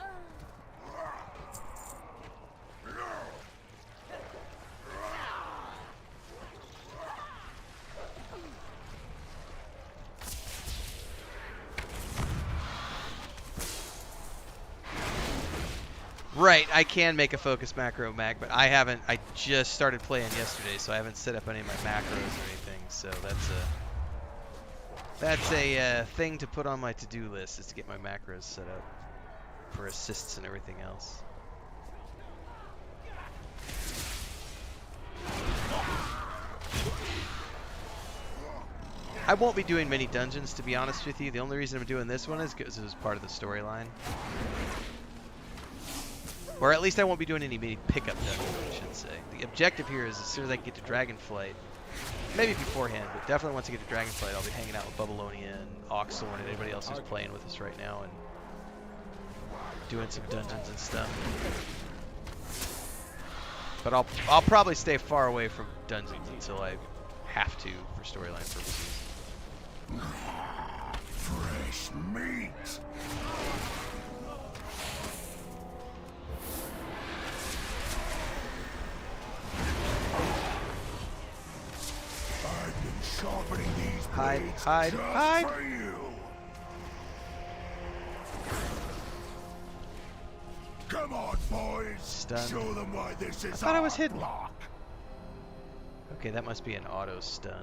A: Right, I can make a focus macro mag, but I haven't. I just started playing yesterday, so I haven't set up any of my macros or anything. So that's a thing to put on my to-do list, is to get my macros set up for assists and everything else. I won't be doing many dungeons, to be honest with you. The only reason I'm doing this one is because it was part of the storyline. Or at least I won't be doing any mini pickup dungeons, I should say. The objective here is as soon as I can get to Dragonflight, maybe beforehand, but definitely once I get to Dragonflight, I'll be hanging out with Babylonia and Oxthorn and anybody else who's playing with us right now and doing some dungeons and stuff. But I'll probably stay far away from dungeons until I have to for storyline purposes.
O: Fresh meat! I've been sharpening these blades
A: hide!
O: for you. Come on, boys.
A: Stun.
O: Show them why this is
A: I thought I was
O: our
A: hidden.
O: block.
A: Okay, that must be an auto stun.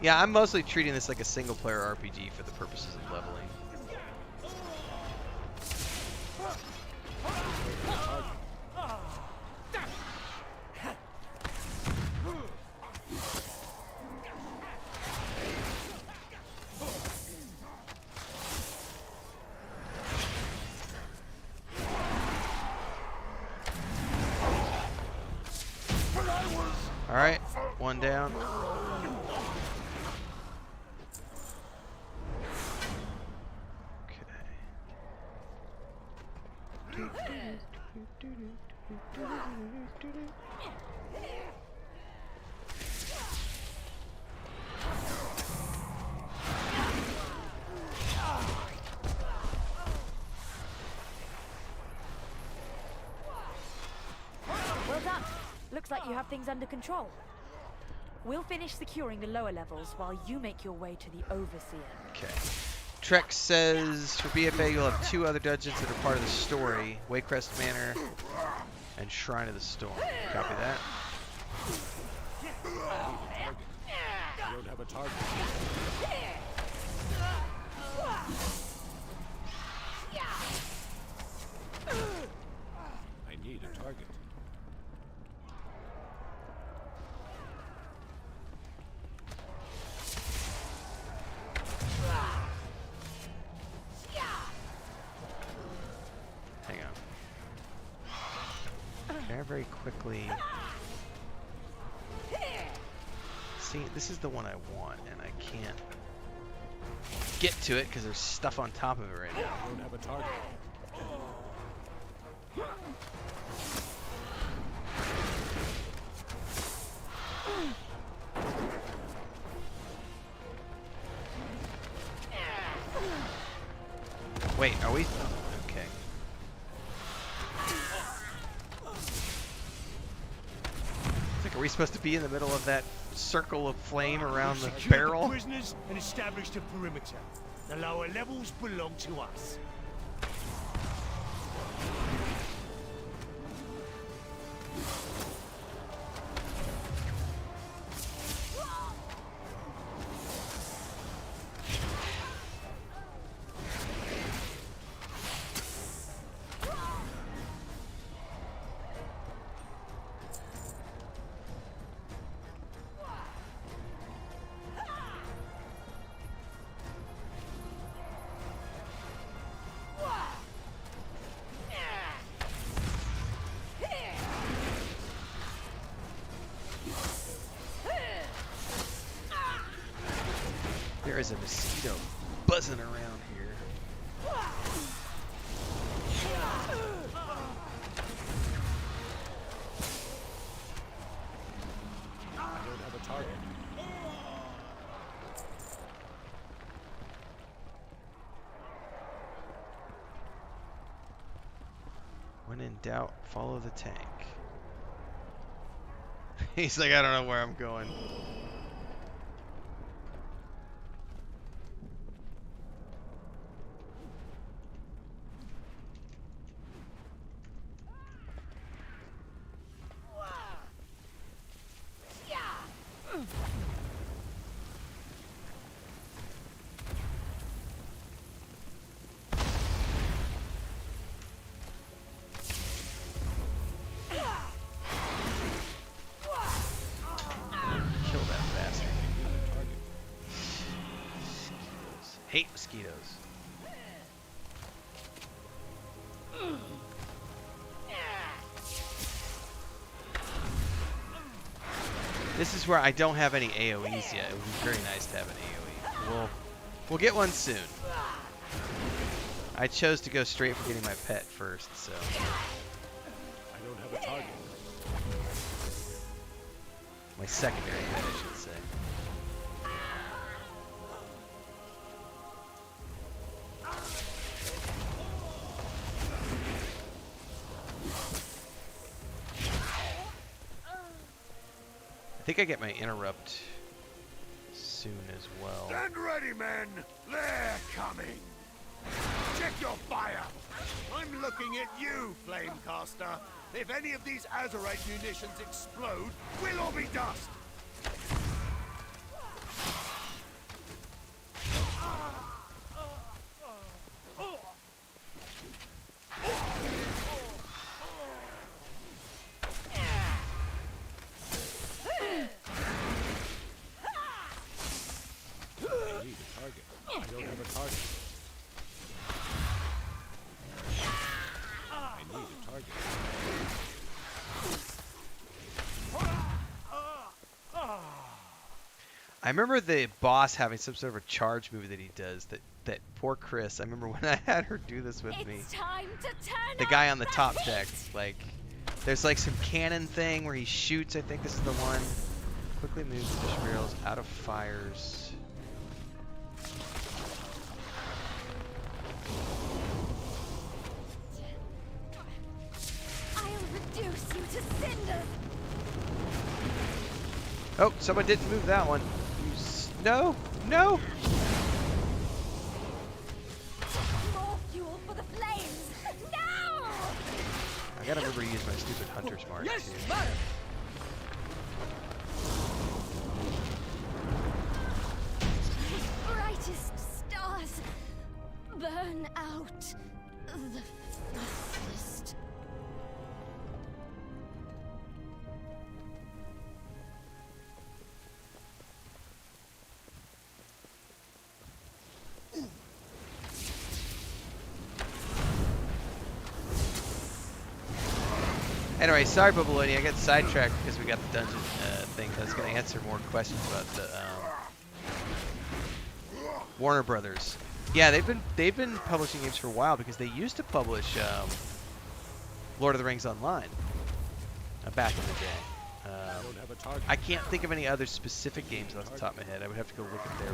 A: Yeah, I'm mostly treating this like a single-player RPG for the purposes of leveling. All right, one down.
I: Well done. Looks like you have things under control. We'll finish securing the lower levels while you make your way to the Overseer.
A: Okay. Trek says for BFA you'll have 2 other dungeons that are part of the story: Waycrest Manor and Shrine of the Storm. Copy that.
K: I don't have a target. I need a target.
A: Hang on. Can I very quickly... See, this is the one I want, and I can't get to it because there's stuff on top of it right now.
K: I don't have a target.
A: Wait, are we? Okay. It's like, are we supposed to be in the middle of that circle of flame around the barrel?
F: The prisoners and established a perimeter. The lower levels belong to us.
A: There is a mosquito buzzing around here.
K: I don't have a target.
A: When in doubt, follow the tank. He's like, I don't know where I'm going. Hate mosquitoes. This is where I don't have any AoEs yet. It would be very nice to have an AoE. We'll get one soon. I chose to go straight for getting my pet first, so.
K: I don't have a target.
A: My secondary pet, I should say. I think I get my interrupt soon as well.
G: Stand ready, men! They're coming! Check your fire! I'm looking at you, Flamecaster! If any of these Azerite munitions explode, we'll all be dust!
A: I remember the boss having some sort of a charge move that he does. That poor Chris. I remember when I had her do this with me.
C: Time to turn
A: the guy on the top deck, like, there's like some cannon thing where he shoots. I think this is the one. Quickly moves fish barrels out of fires.
C: I'll reduce you to cinders.
A: Oh, someone didn't move that one. No, no. I gotta remember to use my stupid hunter's mark
E: Yes,
A: too.
E: madam.
C: Brightest stars burn out the fastest.
A: Anyway, sorry, Babyloni, I got sidetracked because we got the dungeon thing. I was going to answer more questions about the Warner Brothers. Yeah, they've been publishing games for a while because they used to publish Lord of the Rings Online back in the day. I can't think of any other specific games off the top of my head. I would have to go look at their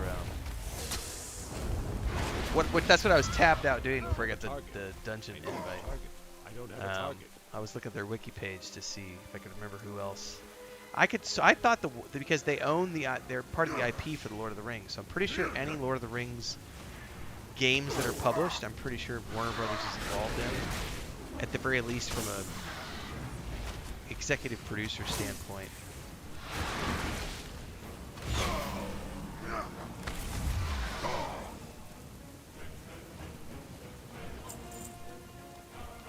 A: that's what I was tapped out doing before I got the dungeon invite.
K: I don't have a target.
A: I was looking at their wiki page to see if I could remember who else. I thought because they own they're part of the IP for the Lord of the Rings. So I'm pretty sure any Lord of the Rings games that are published, I'm pretty sure Warner Brothers is involved in, at the very least from a executive producer standpoint.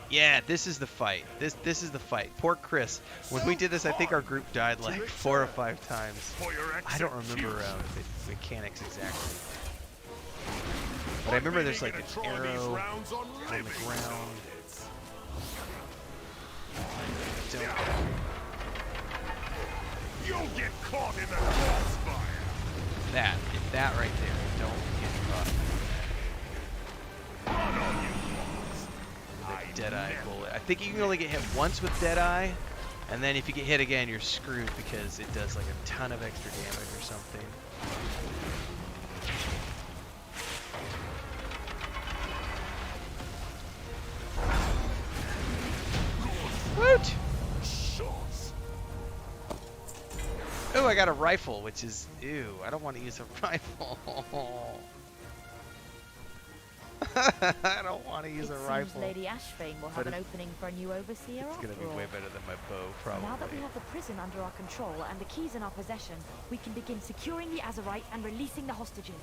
A: Yeah, this is the fight. This is the fight. Poor Chris. When we did this, I think our group died like 4 or 5 times. I don't remember the mechanics exactly. But I remember there's like an arrow on the ground.
G: You'll get caught in the crossfire.
A: That right there. Don't get caught. The Deadeye bullet. I think you can only get hit once with Deadeye, and then if you get hit again, you're screwed because it does like a ton of extra damage or something. Woot! Oh, I got a rifle, which is ew. I don't want to use a rifle. I don't want to use a rifle.
I: Lady Ashfane will have an opening for a new overseer.
A: It's gonna be way better than my bow, probably.
I: Now that we have the prison under our control and the keys in our possession, we can begin securing the Azerite and releasing the hostages.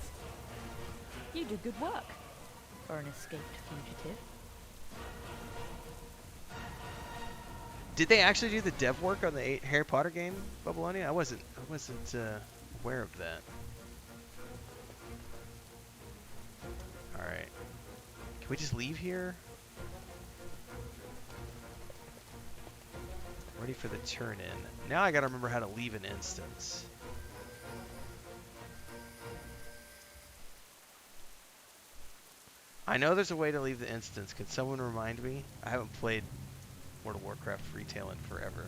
I: You do good work for an escaped fugitive.
A: Did they actually do the dev work on the Harry Potter game, Babylonia? I wasn't aware of that. All right. Can we just leave here? Ready for the turn in. Now I gotta remember how to leave an instance. I know there's a way to leave the instance. Can someone remind me? I haven't played World of Warcraft retail in forever.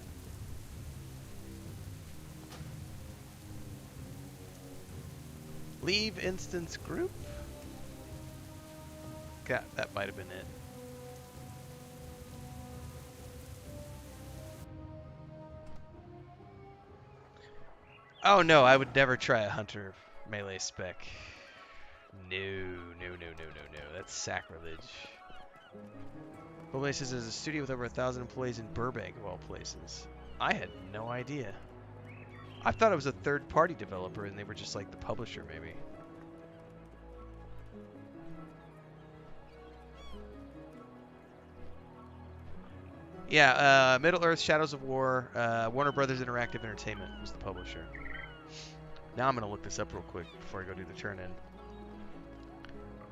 A: Leave instance group? That might have been it. Oh no, I would never try a hunter melee spec. No. That's sacrilege. Well, says there's a studio with over 1,000 employees in Burbank, of all places. I had no idea. I thought it was a third-party developer, and they were just like the publisher, maybe. Yeah, Middle-earth: Shadows of War, Warner Brothers Interactive Entertainment was the publisher. Now I'm going to look this up real quick before I go do the turn-in.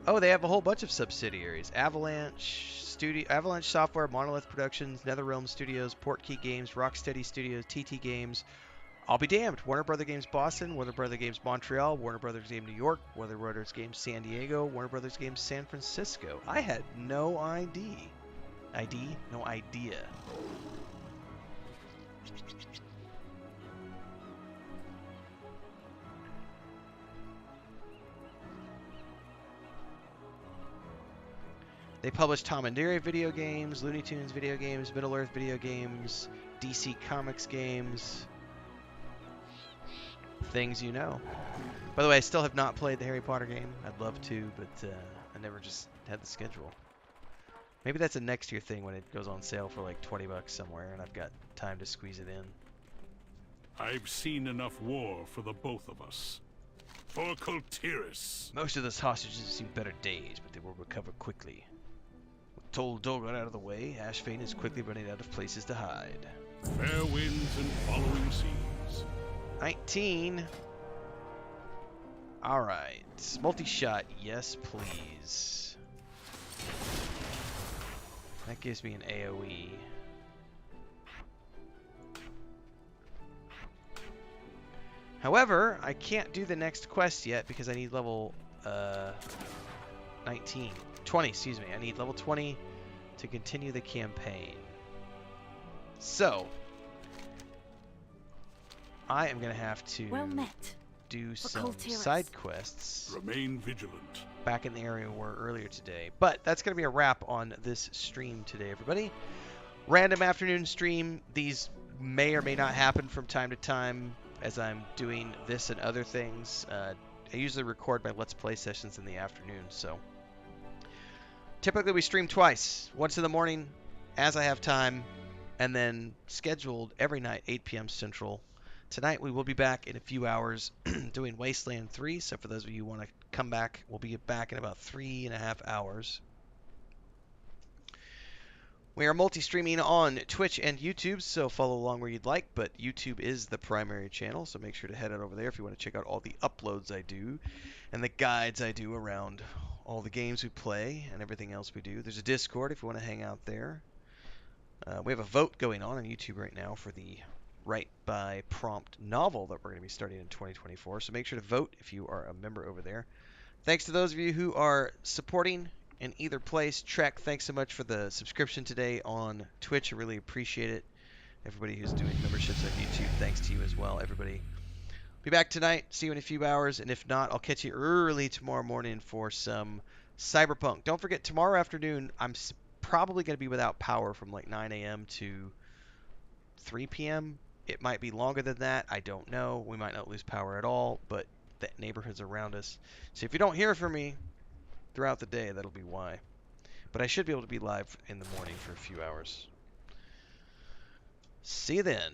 A: Oh, they have a whole bunch of subsidiaries. Avalanche Software, Monolith Productions, NetherRealm Studios, Portkey Games, Rocksteady Studios, TT Games. I'll be damned. Warner Brothers Games Boston, Warner Brothers Games Montreal, Warner Brothers Games New York, Warner Brothers Games San Diego, Warner Brothers Games San Francisco. I had no idea. No idea. They publish Tom and Jerry video games, Looney Tunes video games, Middle-earth video games, DC Comics games. Things you know. By the way, I still have not played the Harry Potter game. I'd love to, but I never just had the schedule. Maybe that's a next year thing when it goes on sale for like 20 bucks somewhere and I've got time to squeeze it in.
O: I've seen enough war for the both of us. For Kultiris.
A: Most of those hostages have seen better days, but they will recover quickly. With Tol Dulgr out of the way, Ashfane is quickly running out of places to hide.
O: Fair winds and following seas.
A: 19. Alright. Multi-shot, yes please. That gives me an AoE. However, I can't do the next quest yet because I need level 20, excuse me. I need level 20 to continue the campaign. So, I am going to have to do some side quests.
O: Remain vigilant.
A: Back in the area we were earlier today. But that's going to be a wrap on this stream today, everybody. Random afternoon stream. These may or may not happen from time to time as I'm doing this and other things. I usually record my Let's Play sessions in the afternoon, so typically we stream twice. Once in the morning as I have time, and then scheduled every night, 8 p.m. Central. Tonight we will be back in a few hours doing Wasteland 3, so for those of you who want to come back, we'll be back in about 3.5 hours. We are multi-streaming on Twitch and YouTube, so follow along where you'd like, but YouTube is the primary channel, so make sure to head on over there if you want to check out all the uploads I do and the guides I do around all the games we play and everything else we do. There's a Discord if you want to hang out there. We have a vote going on YouTube right now for the Write by Prompt novel that we're going to be starting in 2024, so make sure to vote if you are a member over there. Thanks to those of you who are supporting in either place. Trek, thanks so much for the subscription today on Twitch. I really appreciate it. Everybody who's doing memberships on YouTube, thanks to you as well, everybody. Be back tonight. See you in a few hours, and if not, I'll catch you early tomorrow morning for some Cyberpunk. Don't forget, tomorrow afternoon, I'm probably going to be without power from like 9 a.m. to 3 p.m. It might be longer than that. I don't know. We might not lose power at all, but the neighborhood's around us. So if you don't hear from me throughout the day, that'll be why. But I should be able to be live in the morning for a few hours. See you then.